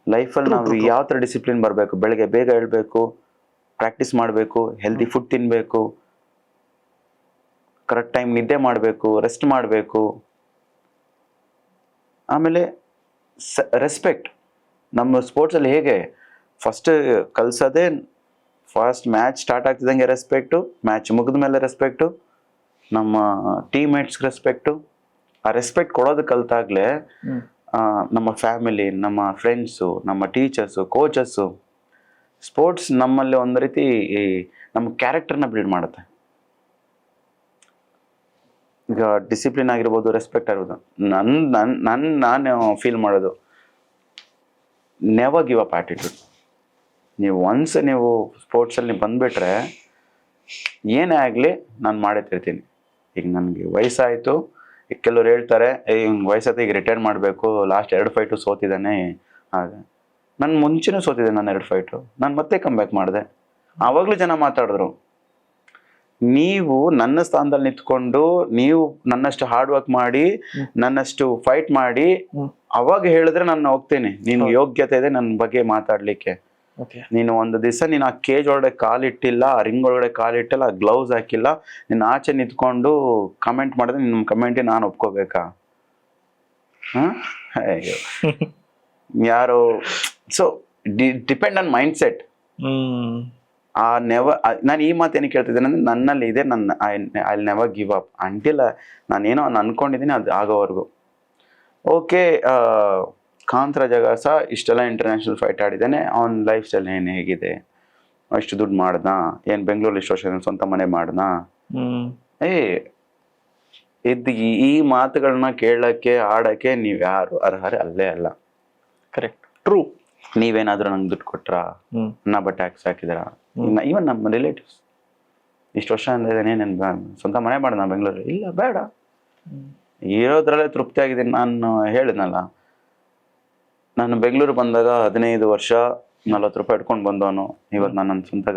ಲೈಫಲ್ಲಿ ನಾವು ಯಾವ ತರ ಡಿಸಿಪ್ಲಿನ್ ಬರಬೇಕು, ಬೆಳಗ್ಗೆ ಬೇಗ ಹೇಳ್ಬೇಕು, ಪ್ರಾಕ್ಟೀಸ್ ಮಾಡಬೇಕು, ಹೆಲ್ದಿ ಫುಡ್ ತಿನ್ಬೇಕು, ಕರೆಕ್ಟ್ ಟೈಮ್ ನಿದ್ದೆ ಮಾಡಬೇಕು, ರೆಸ್ಟ್ ಮಾಡಬೇಕು. ಆಮೇಲೆ ರೆಸ್ಪೆಕ್ಟ್. ನಮ್ಮ ಸ್ಪೋರ್ಟ್ಸಲ್ಲಿ ಹೇಗೆ ಫಸ್ಟ್ ಕಲ್ಸೋದೇ, ಫಸ್ಟ್ ಮ್ಯಾಚ್ ಸ್ಟಾರ್ಟ್ ಆಗ್ತಿದ್ದಂಗೆ ರೆಸ್ಪೆಕ್ಟು, ಮ್ಯಾಚ್ ಮುಗಿದ ಮೇಲೆ ರೆಸ್ಪೆಕ್ಟು, ನಮ್ಮ ಟೀಮ್ ಮೇಟ್ಸ್ಗೆ ರೆಸ್ಪೆಕ್ಟು. ಆ ರೆಸ್ಪೆಕ್ಟ್ ಕೊಡೋದು ಕಲ್ತಾಗ್ಲೇ ನಮ್ಮ ಫ್ಯಾಮಿಲಿ, ನಮ್ಮ ಫ್ರೆಂಡ್ಸು, ನಮ್ಮ ಟೀಚರ್ಸು, ಕೋಚಸ್ಸು, ಸ್ಪೋರ್ಟ್ಸ್ ನಮ್ಮಲ್ಲಿ ಒಂದು ರೀತಿ ನಮ್ಮ ಕ್ಯಾರೆಕ್ಟರ್ನ ಬಿಲ್ಡ್ ಮಾಡುತ್ತೆ. ಈಗ ಡಿಸಿಪ್ಲಿನ್ ಆಗಿರ್ಬೋದು, ರೆಸ್ಪೆಕ್ಟ್ ಆಗಿರ್ಬೋದು. ನಾನು ಫೀಲ್ ಮಾಡೋದು ನೆವರ್ ಗಿವ್ ಅಪ್ ಆಟಿಟ್ಯೂಡ್. ನೀವು ಒನ್ಸ್ ನೀವು ಸ್ಪೋರ್ಟ್ಸಲ್ಲಿ ಬಂದುಬಿಟ್ರೆ ಏನೇ ಆಗಲಿ ನಾನು ಮಾಡೇ ತಿರ್ತೀನಿ. ಈಗ ನನಗೆ ವಯಸ್ಸಾಯಿತು, ಈಗ ಕೆಲವ್ರು ಹೇಳ್ತಾರೆ ವಯಸ್ಸಾಯ್ತು ಈಗ ರಿಟೈರ್ ಮಾಡಬೇಕು, ಲಾಸ್ಟ್ 2 ಫೈಟು ಸೋತಿದ್ದಾನೆ. ಹಾಗೆ ನಾನು ಮುಂಚೆನೂ ಸೋತಿದ್ದೆ, ನಾನು 2 ಫೈಟು, ನಾನು ಮತ್ತೆ ಕಮ್ ಬ್ಯಾಕ್ ಮಾಡಿದೆ. ಆವಾಗಲೂ ಜನ ಮಾತಾಡಿದ್ರು, ನೀವು ನನ್ನ ಸ್ಥಾನದಲ್ಲಿ ನಿಂತ್ಕೊಂಡು ನೀವು ನನ್ನಷ್ಟು ಹಾರ್ಡ್ ವರ್ಕ್ ಮಾಡಿ ನನ್ನಷ್ಟು ಫೈಟ್ ಮಾಡಿ ಅವಾಗ ಹೇಳಿದ್ರೆ ನಾನು ಹೋಗ್ತೇನೆ, ನೀನು ಯೋಗ್ಯತೆ ಇದೆ ನನ್ನ ಬಗ್ಗೆ ಮಾತಾಡ್ಲಿಕ್ಕೆ. ನೀನು ಒಂದು ದಿವಸ ನೀನು ಆ ಕೇಜ್ ಒಳಗಡೆ ಕಾಲಿಟ್ಟಿಲ್ಲ, ಆ ರಿಂಗ್ ಒಳಗಡೆ ಕಾಲಿಟ್ಟಿಲ್ಲ, ಆ ಗ್ಲೌಸ್ ಹಾಕಿಲ್ಲ, ನೀನು ಆಚೆ ನಿಂತ್ಕೊಂಡು ಕಮೆಂಟ್ ಮಾಡಿದ್ರೆ ನಿಮ್ಮ ಕಮೆಂಟಿಗೆ ನಾನು ಒಪ್ಕೋಬೇಕಾ? ಅಯ್ಯೋ ಯಾರು. So depend on mind set. ಆ ನಾನು ಈ ಮಾತು ಏನಕ್ಕೆ ಕೇಳ್ತಿದ್ದೇನೆ ಅಂದ್ರೆ ನನ್ನಲ್ಲಿ ಇದೆ, ನನ್ನ I never give up until ನಾನೇನೋ ಅನ್ಕೊಂಡಿದ್ದೀನಿ ಅದು ಆಗೋವರೆಗೂ. ಓಕೆ, ಕಾಂತರ ಜಗ ಸಹ ಇಷ್ಟೆಲ್ಲ ಇಂಟರ್ನ್ಯಾಷನಲ್ ಫೈಟ್ ಆಡಿದ್ದಾನೆ, ಅವನ ಲೈಫ್ ಸ್ಟೈಲ್ ಏನು ಹೇಗಿದೆ, ಅಷ್ಟು ದುಡ್ಡು ಮಾಡ್ದ, ಏನು ಬೆಂಗಳೂರಲ್ಲಿ ಇಷ್ಟು ವರ್ಷ ಸ್ವಂತ ಮನೆ ಮಾಡ್ದ. ಈ ಮಾತುಗಳನ್ನ ಕೇಳಕ್ಕೆ ಆಡಕ್ಕೆ ನೀವು ಯಾರು ಅರ್ಹರೇ ಅಲ್ಲೇ ಅಲ್ಲ. Correct, true. ನೀವೇನಾದ್ರೂ ನಂಗೆ ದುಡ್ಡು ಕೊಟ್ರ, ಬಟ್ ಟ್ಯಾಕ್ಸ್ ಹಾಕಿದ್ರ, ಈವನ್ ನಮ್ಮ ರಿಲೇಟಿವ್ಸ್ ಇಷ್ಟು ವರ್ಷ ಅಂದ್ರೆ ಸ್ವಂತ ಮನೆ ಮಾಡ್ದ ಬೆಂಗಳೂರು, ಇಲ್ಲ ಬೇಡ, ಇರೋದ್ರಲ್ಲೇ ತೃಪ್ತಿ ಆಗಿದ್ದೀನಿ. ನಾನು ಹೇಳಿದ್ನಲ್ಲ, ನಾನು ಬೆಂಗಳೂರು ಬಂದಾಗ 15 ವರ್ಷ 40 ರೂಪಾಯಿ ಇಟ್ಕೊಂಡು ಬಂದವನು, ಇವತ್ತು ನಾನು ನನ್ನ ಸ್ವಂತ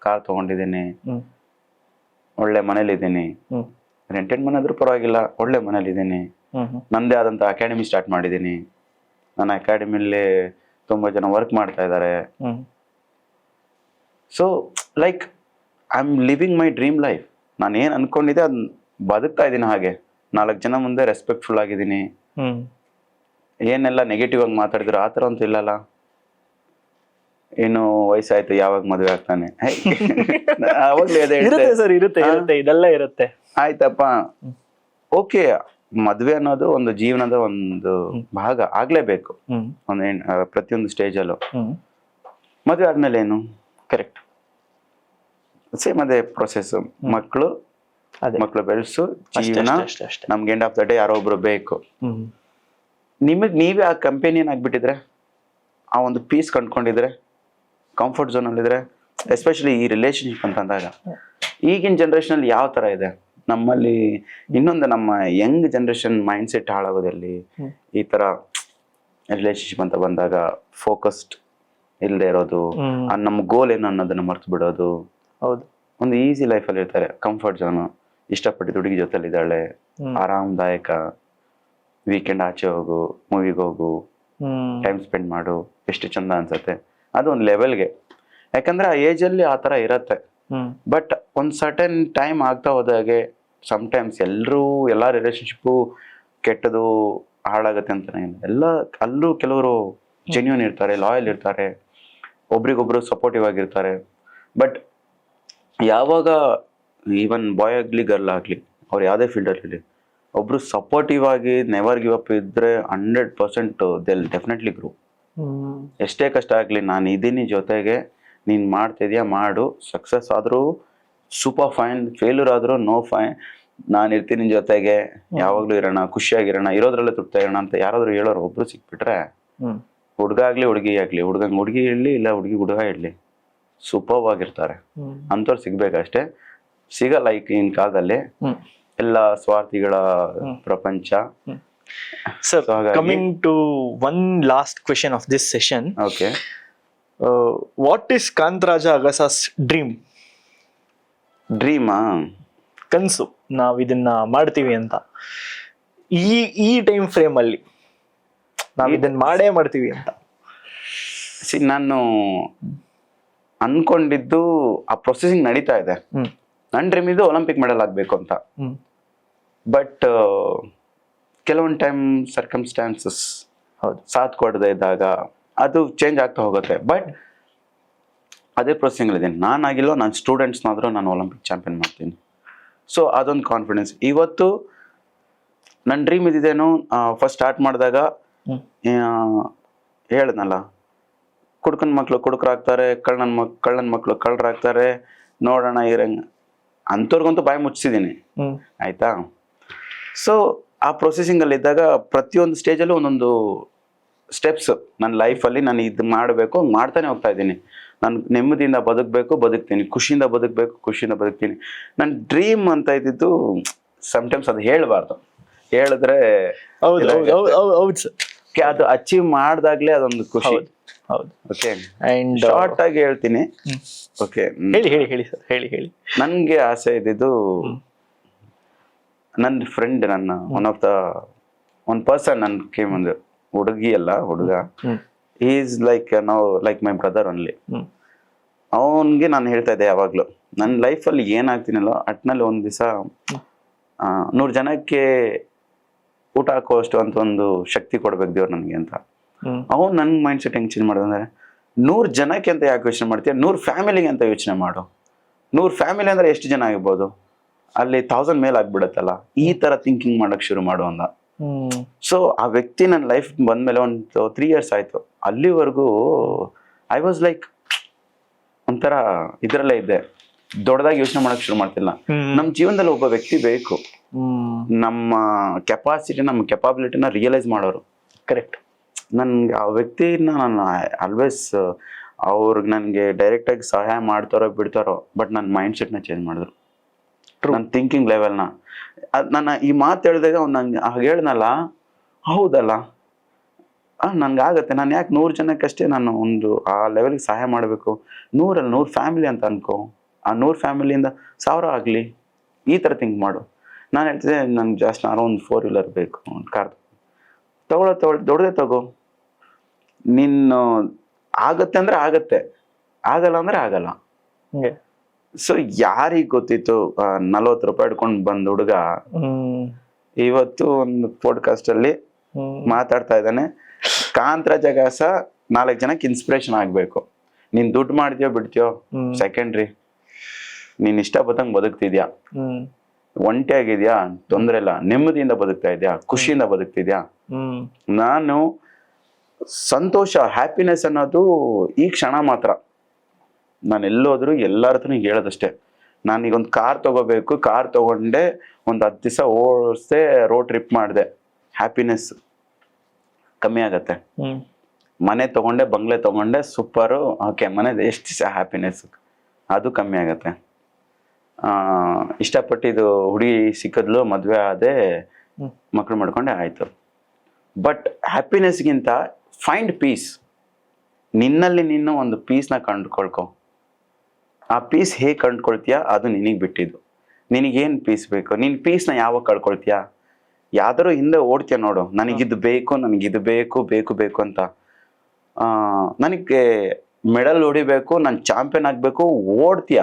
ಕಾರ್ ತಗೊಂಡಿದ್ದೀನಿ, ಒಳ್ಳೆ ಮನೇಲಿದ್ದೀನಿ. ರೆಂಟೆಡ್ ಮನೆ ಆದ್ರೂ ಪರವಾಗಿಲ್ಲ, ಒಳ್ಳೆ ಮನೇಲಿದ್ದೀನಿ. ನಂದೇ ಆದಂತ ಅಕಾಡೆಮಿ ಸ್ಟಾರ್ಟ್ ಮಾಡಿದ್ದೀನಿ. ನನ್ನ ಅಕಾಡೆಮಿಲಿ ತುಂಬಾ ಜನ ವರ್ಕ್ ಮಾಡ್ತಾ ಇದ್ದಾರೆ. So like I am living my dream life. ನಾನು ಏನ್ ಅನ್ಕೊಂಡಿದ್ದೆ ಅದ್ ಬದುಕ್ತಾ ಇದ್ದೀನಿ. ಹಾಗೆ 4 ಜನ ಮುಂದೆ ರೆಸ್ಪೆಕ್ಟ್ಫುಲ್ ಆಗಿದ್ದೀನಿ. ಏನೆಲ್ಲ ನೆಗೆಟಿವ್ ಆಗಿ ಮಾತಾಡಿದ್ರು ಆ ಥರ ಅಂತೂ ಇಲ್ಲಲ್ಲ. ಇನ್ನು ವಯಸ್ಸಾಯ್ತು ಯಾವಾಗ ಮದುವೆ ಆಗ್ತಾನೆ, ಅವಾಗ್ಲೇ ಇರುತ್ತೆ, ಇದೆಲ್ಲ ಇರುತ್ತೆ. ಆಯ್ತಪ್ಪ, ಓಕೆ, ಮದ್ವೆ ಅನ್ನೋದು ಒಂದು ಜೀವನದ ಒಂದು ಭಾಗ ಆಗ್ಲೇಬೇಕು ಪ್ರತಿಯೊಂದು ಸ್ಟೇಜಲ್ಲೂ. ಮದುವೆ ಆದ್ಮೇಲೆ ಏನು? ಕರೆಕ್ಟ್, ಸೇಮ್ ಅದೇ ಪ್ರೊಸೆಸ್. ಮಕ್ಕಳು ಬೆಳೆಸು, ಜೀವನ, ನಮ್ಗೆ ಎಂಡ್ ಆಫ್ ದ ಡೇ ಯಾರೋ ಒಬ್ರು ಬೇಕು. ನೀವೇ ಆ ಕಂಪೇನಿಯನ್ ಆಗ್ಬಿಟ್ಟಿದ್ರೆ, ಆ ಒಂದು ಪೀಸ್ ಕಂಡ್ಕೊಂಡಿದ್ರೆ, ಕಂಫರ್ಟ್ ಝೋನ್ ಅಲ್ಲಿದ್ರೆ, ಎಸ್ಪೆಷಲಿ ಈ ರಿಲೇಶನ್ಶಿಪ್ ಅಂತಂದಾಗ ಈಗಿನ ಜನರೇಷನ್ ಯಾವ ತರ ಇದೆ ನಮ್ಮಲ್ಲಿ, ಇನ್ನೊಂದು ನಮ್ಮ ಯಂಗ್ ಜನರೇಷನ್ ಮೈಂಡ್ ಸೆಟ್ ಹಾಳಾಗೋದಲ್ಲಿ ಈ ತರ ರಿಲೇಶನ್ಶಿಪ್ ಅಂತ ಬಂದಾಗ ಫೋಕಸ್ಡ್ ಇಲ್ಲದೆ ಇರೋದು, ನಮ್ಮ ಗೋಲ್ ಏನು ಅನ್ನೋದನ್ನ ಮರ್ತು ಬಿಡೋದು. ಹೌದು, ಒಂದು ಈಸಿ ಲೈಫಲ್ಲಿ ಇರ್ತಾರೆ, ಕಂಫರ್ಟ್ ಝೋನು. ಇಷ್ಟಪಟ್ಟಿದ್ದು ಹುಡುಗಿ ಜೊತೆಲಿದ್ದಾಳೆ, ಆರಾಮದಾಯಕ, ವೀಕೆಂಡ್ ಆಚೆ ಹೋಗು, ಮೂವಿಗೆ ಹೋಗು, ಟೈಮ್ ಸ್ಪೆಂಡ್ ಮಾಡು, ಎಷ್ಟು ಚಂದ ಅನ್ಸತ್ತೆ. ಅದು ಒಂದು ಲೆವೆಲ್ಗೆ, ಯಾಕಂದ್ರೆ ಆ ಏಜಲ್ಲಿ ಆ ಥರ ಇರತ್ತೆ. ಬಟ್ ಒಂದು ಸರ್ಟನ್ ಟೈಮ್ ಆಗ್ತಾ ಹೋದಾಗೆ ಸಮ್ಟೈಮ್ಸ್ ಎಲ್ಲ ರಿಲೇಶನ್ಶಿಪ್ಪು ಕೆಟ್ಟದು ಹಾಳಾಗತ್ತೆ ಅಂತ ಎಲ್ಲ. ಅಲ್ಲೂ ಕೆಲವರು ಜೆನ್ಯೂನ್ ಇರ್ತಾರೆ, ಲಾಯಲ್ ಇರ್ತಾರೆ, ಒಬ್ರಿಗೊಬ್ರು ಸಪೋರ್ಟಿವ್ ಆಗಿರ್ತಾರೆ. ಬಟ್ ಯಾವಾಗ ಈವನ್ ಬಾಯ್ ಆಗಲಿ ಗರ್ಲ್ ಆಗಲಿ, ಅವ್ರು ಯಾವುದೇ ಫೀಲ್ಡಲ್ಲಿ ಒಬ್ರು ಸಪೋರ್ಟಿವ್ ಆಗಿ ನೆವರ್ ಗಿವ್ ಅಪ್ ಇದ್ರೆ 100% ದೆಲ್ ಡೆಫಿನೆಟ್ಲಿ ಗ್ರೋ. ಎಷ್ಟೇ ಕಷ್ಟ ಆಗಲಿ, ನಾನು ಇದ್ದೀನಿ ಜೊತೆಗೆ, ನೀನು ಮಾಡ್ತಿದ್ಯಾ ಮಾಡು, ಸಕ್ಸಸ್ ಆದರೂ ಸೂಪರ್ ಫೈನ್, ಫೇಲ್ಯೂರ್ ಆದರೂ ನೋ ಫೈನ್, ನಾನು ಇರ್ತೀನಿ ನಿನ್ ಜೊತೆಗೆ, ಯಾವಾಗ್ಲೂ ಇರೋಣ, ಖುಷಿಯಾಗಿರೋಣ, ಇರೋದ್ರಲ್ಲೇ ತೃಪ್ತಿ ಇರೋಣ ಅಂತ ಯಾರಾದ್ರೂ ಹೇಳೋರು ಒಬ್ರು ಸಿಕ್ಬಿಟ್ರೆ, ಹುಡುಗ ಆಗ್ಲಿ ಹುಡುಗಿ ಆಗ್ಲಿ, ಹುಡುಗಿ ಇರ್ಲಿ ಇಲ್ಲ ಹುಡುಗ ಇರ್ಲಿ, ಸೂಪರ್ ಆಗಿರ್ತಾರೆ. ಅಂತವ್ರು ಸಿಗ್ಬೇಕಷ್ಟೇ. ಸಿಗಲ್ಲ ಈಗಿನ ಕಾಲದಲ್ಲಿ, ಎಲ್ಲ ಸ್ವಾರ್ಥಿಗಳ ಪ್ರಪಂಚ. Sir, coming to one last question of this session. Okay, what is Kantharaja ಅಗಸಾಸ್ ಡ್ರೀಮ್? ಡ್ರೀಮಾ? ಕನ್ಸು, ನಾವ್ ಇದನ್ನ ಮಾಡ್ತೀವಿ ಅಂತ ಈ ಟೈಮ್ ಫ್ರೇಮ್ ಅಲ್ಲಿ ನಾವ್ ಇದನ್ನ ಮಾಡೇ ಮಾಡ್ತೀವಿ ಅಂತ. ನಾನು ಅನ್ಕೊಂಡಿದ್ದು ಆ ಪ್ರೊಸೆಸಿಂಗ್ ನಡೀತಾ ಇದೆ. ನನ್ನ ಡ್ರೀಮ್ ಇದು ಒಲಿಂಪಿಕ್ ಮೆಡಲ್ ಆಗ್ಬೇಕು ಅಂತ. ಬಟ್ ಕೆಲವೊಂದು ಟೈಮ್ ಸರ್ಕಮ್ಸ್ಟಾನ್ಸಸ್ ಸಾಥ್ ಕೊಡದೆ ಇದ್ದಾಗ ಅದು ಚೇಂಜ್ ಆಗ್ತಾ ಹೋಗುತ್ತೆ. ಬಟ್ ಅದೇ ಪ್ರೊಸೆಸಿಂಗ್ ಇದ್ದೀನಿ. ನಾನಾಗಿಲ್ಲೋ ನನ್ನ ಸ್ಟೂಡೆಂಟ್ಸ್ನಾದ್ರೂ ನಾನು ಒಲಿಂಪಿಕ್ ಚಾಂಪಿಯನ್ ಮಾಡ್ತೀನಿ. ಸೊ ಅದೊಂದು ಕಾನ್ಫಿಡೆನ್ಸ್. ಇವತ್ತು ನನ್ನ ಡ್ರೀಮ್ ಇದೇನು, ಫಸ್ಟ್ ಸ್ಟಾರ್ಟ್ ಮಾಡಿದಾಗ ಹೇಳದ್ನಲ್ಲ, ಕುಡ್ಕನ್ ಮಕ್ಳು ಕುಡುಕರಾಗ್ತಾರೆ, ಕಳ್ಳನ ಮಕ್ಳು ಕಳ್ಳರಾಗ್ತಾರೆ, ನೋಡೋಣ ಇರಂಗ ಅಂಥವ್ರಿಗಂತೂ ಬಾಯಿ ಮುಚ್ಚಿದ್ದೀನಿ, ಆಯ್ತಾ. ಸೊ ಆ ಪ್ರೊಸೆಸಿಂಗ್ ಅಲ್ಲಿ ಇದ್ದಾಗ ಪ್ರತಿಯೊಂದು ಸ್ಟೇಜಲ್ಲೂ ಒಂದೊಂದು ಸ್ಟೆಪ್ಸ್ ನನ್ನ ಲೈಫಲ್ಲಿ ನಾನು ಇದು ಮಾಡಬೇಕು, ಮಾಡ್ತಾನೆ ಹೋಗ್ತಾ ಇದ್ದೀನಿ. ನಾನು ನೆಮ್ಮದಿಯಿಂದ ಬದುಕ್ತೀನಿ, ಖುಷಿಯಿಂದ ಬದುಕ್ತೀನಿ. ನನ್ನ ಡ್ರೀಮ್ ಅಂತ ಇದ್ದಿದ್ದು ಸಮ್ಟೈಮ್ಸ್ ಅದು ಹೇಳಬಾರ್ದು, ಹೇಳಿದ್ರೆ ಅದು ಅಚೀವ್ ಮಾಡ್ದಾಗ್ಲೇ ಅದೊಂದು ಖುಷಿ. ಓಕೆ, ಅಂಡ್ ಶಾರ್ಟ್ ಆಗಿ ಹೇಳ್ತೀನಿ. ಓಕೆ, ಹೇಳಿ. ನನ್ಗೆ ಆಸೆ ಇದ್ದಿದ್ದು, ನನ್ನ ಫ್ರೆಂಡ್, ನನ್ನ ಒನ್ ಪರ್ಸನ್ ನನ್ ಕೇಮ್ ಒಂದು ಹುಡುಗಿ ಅಲ್ಲ, ಹುಡುಗ, is like like my brother only. ಅವನ್ಗೆ ನಾನು ಹೇಳ್ತಾ ಇದ್ದೆ ಯಾವಾಗ್ಲೂ, ನನ್ನ ಲೈಫಲ್ಲಿ ಏನಾಗ್ತೀನಲ್ಲ ಅಟ್ನಲ್ಲಿ ಒಂದ್ ದಿವಸ 100 ಜನಕ್ಕೆ ಊಟ ಹಾಕುವಷ್ಟು ಅಂತ ಒಂದು ಶಕ್ತಿ ಕೊಡ್ಬೇಕು ದೇವ್ರು ನನಗೆ ಅಂತ. ಅವ್ನು ನನ್ ಮೈಂಡ್ ಸೆಟ್ ಹೆಂಗ್ ಚೇಂಜ್ ಮಾಡೋದಂದ್ರೆ, 100 ಜನಕ್ಕೆ ಅಂತ ಯಾಕೆ ಯೋಚನೆ ಮಾಡ್ತೀಯ, 100 ಫ್ಯಾಮಿಲಿಗೆ ಅಂತ ಯೋಚನೆ ಮಾಡು. 100 ಫ್ಯಾಮಿಲಿ ಅಂದ್ರೆ ಎಷ್ಟು ಜನ ಆಗ್ಬೋದು, ಅಲ್ಲಿ 1000 ಮೇಲೆ ಆಗ್ಬಿಡತ್ತಲ್ಲ. ಈ ತರ ಥಿಂಕಿಂಗ್ ಮಾಡಕ್ ಶುರು ಮಾಡು ಅಂದ. ಸೊ ಆ ವ್ಯಕ್ತಿ ನನ್ನ ಲೈಫ್ ಬಂದ್ಮೇಲೆ ಒಂದು 3 years ಆಯ್ತು. ಅಲ್ಲಿವರೆಗೂ ಐ ವಾಸ್ ಲೈಕ್ ಒಂಥರ ಇದ್ರಲ್ಲೇ ಇದ್ದೆ, ದೊಡ್ಡದಾಗಿ ಯೋಚನೆ ಮಾಡಕ್ ಶುರು ಮಾಡ್ತಿಲ್ಲ. ನಮ್ ಜೀವನದಲ್ಲಿ ಒಬ್ಬ ವ್ಯಕ್ತಿ ಬೇಕು, ನಮ್ಮ ಕೆಪಾಸಿಟಿ, ನಮ್ಮ ಕೆಪಾಬಿಲಿಟಿನ ರಿಯಲೈಸ್ ಮಾಡೋರು. ಕರೆಕ್ಟ್. ನನ್ಗೆ ಆ ವ್ಯಕ್ತಿನ ನಾನು ಆಲ್ವೇಸ್, ಅವ್ರಿಗೆ ನನ್ಗೆ ಡೈರೆಕ್ಟ್ ಆಗಿ ಸಹಾಯ ಮಾಡ್ತಾರೋ ಬಿಡ್ತಾರೋ, ಬಟ್ ನನ್ನ ಮೈಂಡ್ ಸೆಟ್ ನ ಚೇಂಜ್ ಮಾಡಿದ್ರು, ನನ್ನ ಥಿಂಕಿಂಗ್ ಲೆವೆಲ್ನ. ನನ್ನ ಈ ಮಾತು ಹೇಳಿದಾಗ ಅವ್ನು ನಂಗೆ ಹೇಳಿದ್ನಲ್ಲ, ಹೌದಲ್ಲ, ನನ್ಗಾಗತ್ತೆ. ನಾನು ಯಾಕೆ 100 ಜನಕ್ಕಷ್ಟೇ ನಾನು ಒಂದು ಆ ಲೆವೆಲ್ಗೆ ಸಹಾಯ ಮಾಡಬೇಕು, 100 ಫ್ಯಾಮಿಲಿ ಅಂತ ಅನ್ಕೋ, ಆ 100 ಫ್ಯಾಮಿಲಿಯಿಂದ 1000 ಆಗಲಿ, ಈ ಥರ ಥಿಂಕ್ ಮಾಡು. ನಾನು ಹೇಳ್ತಿದ್ದೆ, ನನ್ಗೆ ಜಾಸ್ತಿ ಒಂದು 4 wheeler ಬೇಕು, ಒಂದು ಕಾರ್ ದೊಡ್ಡದೇ ತಗೋ. ನಿನ್ನ ಆಗತ್ತೆ ಅಂದ್ರೆ ಆಗತ್ತೆ, ಆಗಲ್ಲ ಅಂದ್ರೆ ಆಗಲ್ಲ. ಸೊ ಯಾರಿಗ್ ಗೊತ್ತಿತ್ತು, 40 ರೂಪಾಯಿ ಹಿಡ್ಕೊಂಡು ಬಂದ ಹುಡುಗ ಇವತ್ತು ಒಂದು ಪಾಡ್ಕಾಸ್ಟ್ ಅಲ್ಲಿ ಮಾತಾಡ್ತಾ ಇದ್ದಾನೆ. ಕಾಂತರಾಜ ಅಗಸ 4 ಜನಕ್ಕೆ ಇನ್ಸ್ಪಿರೇಷನ್ ಆಗ್ಬೇಕು. ನೀನ್ ದುಡ್ಡು ಮಾಡ್ತೀಯೋ ಬಿಡ್ತೀಯೋ ಸೆಕೆಂಡ್ರಿ, ನೀನ್ ಇಷ್ಟ ಬಂದಂಗ್ ಬದುಕ್ತಿದ್ಯಾ, ಒಂಟಿ ಆಗಿದ್ಯಾ ತೊಂದ್ರೆ ಇಲ್ಲ, ನೆಮ್ಮದಿಯಿಂದ ಬದುಕ್ತಾ ಇದ್ಯಾ, ಖುಷಿಯಿಂದ ಬದುಕ್ತಿದ್ಯಾ. ನಾನು ಸಂತೋಷ, ಹ್ಯಾಪಿನೆಸ್ ಅನ್ನೋದು ಈ ಕ್ಷಣ ಮಾತ್ರ. ನಾನು ಎಲ್ಲೋದ್ರು ಎಲ್ಲರ ಹತ್ರ ಹೇಳೋದಷ್ಟೇ, ನಾನೀಗ ಒಂದು ಕಾರ್ ತಗೋಬೇಕು, ಕಾರ್ ತಗೊಂಡೆ, ಒಂದು 10 ದಿವಸ ಓಡಿಸ್ದೆ, ರೋಡ್ ಟ್ರಿಪ್ ಮಾಡಿದೆ, ಹ್ಯಾಪಿನೆಸ್ ಕಮ್ಮಿ ಆಗತ್ತೆ. ಮನೆ ತಗೊಂಡೆ, ಬಂಗ್ಲೆ ತಗೊಂಡೆ, ಸೂಪರು, ಓಕೆ, ಮನೆ ಎಷ್ಟು ದಿವಸ ಹ್ಯಾಪಿನೆಸ್ ಅದು ಕಮ್ಮಿ ಆಗತ್ತೆ. ಇಷ್ಟಪಟ್ಟಿದ್ದು ಹುಡುಗಿ ಸಿಕ್ಕದ್ಲು, ಮದ್ವೆ ಆದೆ, ಮಕ್ಳು ಮಾಡ್ಕೊಂಡೆ, ಆಯ್ತು. ಬಟ್ ಹ್ಯಾಪಿನೆಸ್ಗಿಂತ ಫೈಂಡ್ ಪೀಸ್. ನಿನ್ನಲ್ಲಿ ನೀನು ಒಂದು ಪೀಸ್ನ ಕಂಡುಕೊಳ್ಕೊ. ಆ ಪೀಸ್ ಹೇಗೆ ಕಂಡುಕೊಳ್ತೀಯ ಅದು ನಿನಗೆ ಬಿಟ್ಟಿದ್ದು. ನಿನಗೇನು ಪೀಸ್ ಬೇಕು, ನೀನು ಪೀಸ್ನ ಯಾವಾಗ ಕಳ್ಕೊಳ್ತೀಯಾ, ಯಾವ್ದಾರು ಹಿಂದೆ ಓಡ್ತೀಯ ನೋಡು, ನನಗಿದು ಬೇಕು, ನನಗಿದು ಬೇಕು ಬೇಕು ಬೇಕು ಅಂತ. ನನಗೆ ಮೆಡಲ್ ಹೊಡಿಬೇಕು, ನಾನು ಚಾಂಪಿಯನ್ ಆಗಬೇಕು, ಓಡ್ತೀಯ.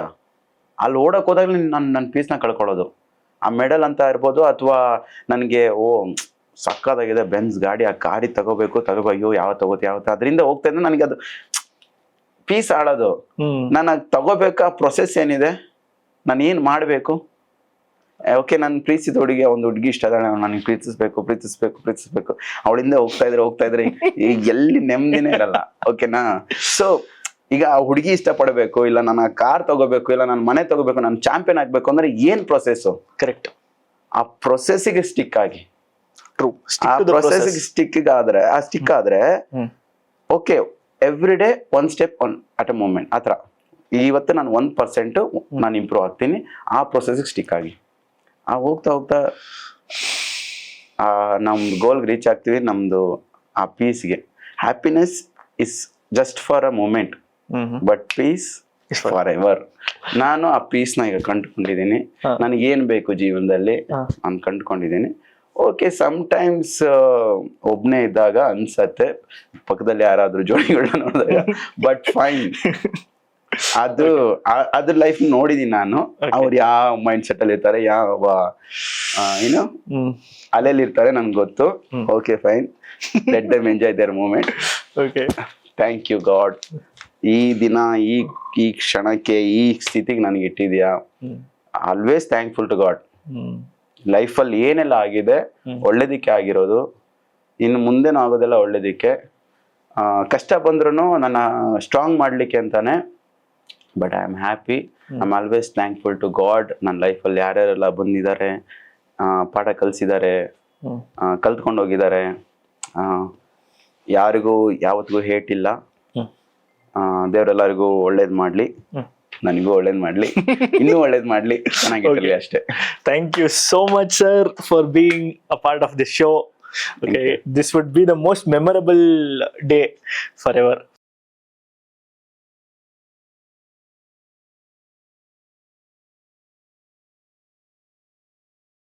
ಅಲ್ಲಿ ಓಡಕ್ಕೆ ಹೋದಾಗ ನನ್ನ ಪೀಸ್ನ ಕಳ್ಕೊಳ್ಳೋದು. ಆ ಮೆಡಲ್ ಅಂತ ಇರ್ಬೋದು, ಅಥವಾ ನನಗೆ ಸಕ್ಕದಾಗಿದೆ ಬೆನ್ಸ್ ಗಾಡಿ, ಆ ಗಾಡಿ ತಗೋಬೇಕು, ಅಯ್ಯೋ ಯಾವ ತಗೋತಿ ಅದರಿಂದ ಹೋಗ್ತಾ ಇದ್ರೆ ನನಗೆ ಅದು ಪೀಸ್ ಆಳೋದು. ನಾನು ಅದು ತಗೋಬೇಕಾ ಪ್ರೊಸೆಸ್ ಏನಿದೆ, ನಾನು ಏನು ಮಾಡಬೇಕು. ಓಕೆ, ನನ್ನ ಪ್ರೀತಿಸಿದ ಹುಡುಗಿ, ಒಂದು ಹುಡುಗಿ ಇಷ್ಟ ಅದ, ನನಗೆ ಪ್ರೀತಿಸ್ಬೇಕು, ಅವಳಿಂದ ಹೋಗ್ತಾ ಇದ್ರೆ ಎಲ್ಲಿ ನೆಮ್ಮದಿನೇ ಇರಲ್ಲ. ಓಕೆನಾ? ಸೊ ಈಗ ಆ ಹುಡುಗಿ ಇಷ್ಟಪಡಬೇಕು, ಇಲ್ಲ ನಾನು ಕಾರ್ ತಗೋಬೇಕು, ಇಲ್ಲ ನಾನು ಮನೆ ತಗೋಬೇಕು, ನಾನು ಚಾಂಪಿಯನ್ ಆಗ್ಬೇಕು ಅಂದ್ರೆ ಏನ್ ಪ್ರೊಸೆಸ್? ಕರೆಕ್ಟ್. ಆ ಪ್ರೊಸೆಸ್ಗೆ ಸ್ಟಿಕ್ ಆಗಿ, ಟ್ರೂ, ಆ ಪ್ರೊಸೆಸ್ಗೆ ಸ್ಟಿಕ್ ಆದ್ರೆ okay, every day 1 step at a moment. ಆತರ ಇವತ್ತು ನಾನು 1% ನಾನು ಇಂಪ್ರೂವ್ ಆಗ್ತೀನಿ, ಆ ಪ್ರೊಸೆಸ್ಗೆ ಸ್ಟಿಕ್ ಆಗಿ. ಹೋಗ್ತಾ ನಮ್ದು ಗೋಲ್ಗೆ ರೀಚ್ ಆಗ್ತೀವಿ. ನಮ್ದು ಆ ಪೀಸ್ಗೆ, happiness is just for a moment, but peace for ever. ನಾನು ಆ ಪೀಸ್ನ ಈಗ ಕಂಡುಕೊಂಡಿದ್ದೀನಿ. ನನಗೇನ್ ಬೇಕು ಜೀವನದಲ್ಲಿ ನಾನು ಕಂಡುಕೊಂಡಿದ್ದೀನಿ. ಓಕೆ, ಸಮ್ಟೈಮ್ಸ್ ಒಬ್ನೇ ಇದ್ದಾಗ ಅನ್ಸತ್ತೆ, ಪಕ್ಕದಲ್ಲಿ ಯಾರಾದ್ರೂ ಜೋಡಿಗಳನ್ನ ನೋಡಿದಾಗ, ಬಟ್ ಫೈನ್. ಅದ್ರ ಲೈಫ್ ನೋಡಿದೀನಿ ನಾನು. ಅವ್ರು ಯಾವ ಮೈಂಡ್ ಸೆಟ್ ಅಲ್ಲಿ ಇರ್ತಾರೆ, ಯಾವ ಏನು ಅಲೆಯಲ್ಲಿ ಇರ್ತಾರೆ ನನ್ಗೆ ಗೊತ್ತು. Okay fine, let them enjoy their moment. Okay, thank you God. ಈ ದಿನ, ಈ ಕ್ಷಣಕ್ಕೆ, ಈ ಸ್ಥಿತಿಗೆ ನನಗೆ ಇಟ್ಟಿದ್ಯಾ. Always thankful to God. ಲೈಫಲ್ಲಿ ಏನೆಲ್ಲ ಆಗಿದೆ ಒಳ್ಳೇದಕ್ಕೆ ಆಗಿರೋದು, ಇನ್ನು ಮುಂದೆನೂ ಆಗೋದೆಲ್ಲ ಒಳ್ಳೇದಕ್ಕೆ. ಕಷ್ಟ ಬಂದ್ರೂ ನನ್ನ ಸ್ಟ್ರಾಂಗ್ ಮಾಡ್ಲಿಕ್ಕೆ ಅಂತಾನೆ. But I am happy, I am always thankful to God. ನನ್ನ ಲೈಫಲ್ಲಿ ಯಾರ್ಯಾರೆಲ್ಲ ಬಂದಿದ್ದಾರೆ, ಪಾಠ ಕಲಿಸಿದ್ದಾರೆ, ಕಲ್ತ್ಕೊಂಡು ಹೋಗಿದ್ದಾರೆ, ಯಾರಿಗೂ ಯಾವತ್ತಿಗೂ ಹೇಟ್ ಇಲ್ಲ. ದೇವರೆಲ್ಲರಿಗೂ ಒಳ್ಳೇದ್ ಮಾಡ್ಲಿ, ನನಗೂ ಒಳ್ಳೇದ್ ಮಾಡ್ಲಿ, ಇನ್ನೂ ಒಳ್ಳೇದ್ ಮಾಡ್ಲಿ, ಚೆನ್ನಾಗಿರ್ಲಿ ಅಷ್ಟೇ. Thank you so much sir for being a part of this show. Okay, this would be the most memorable day forever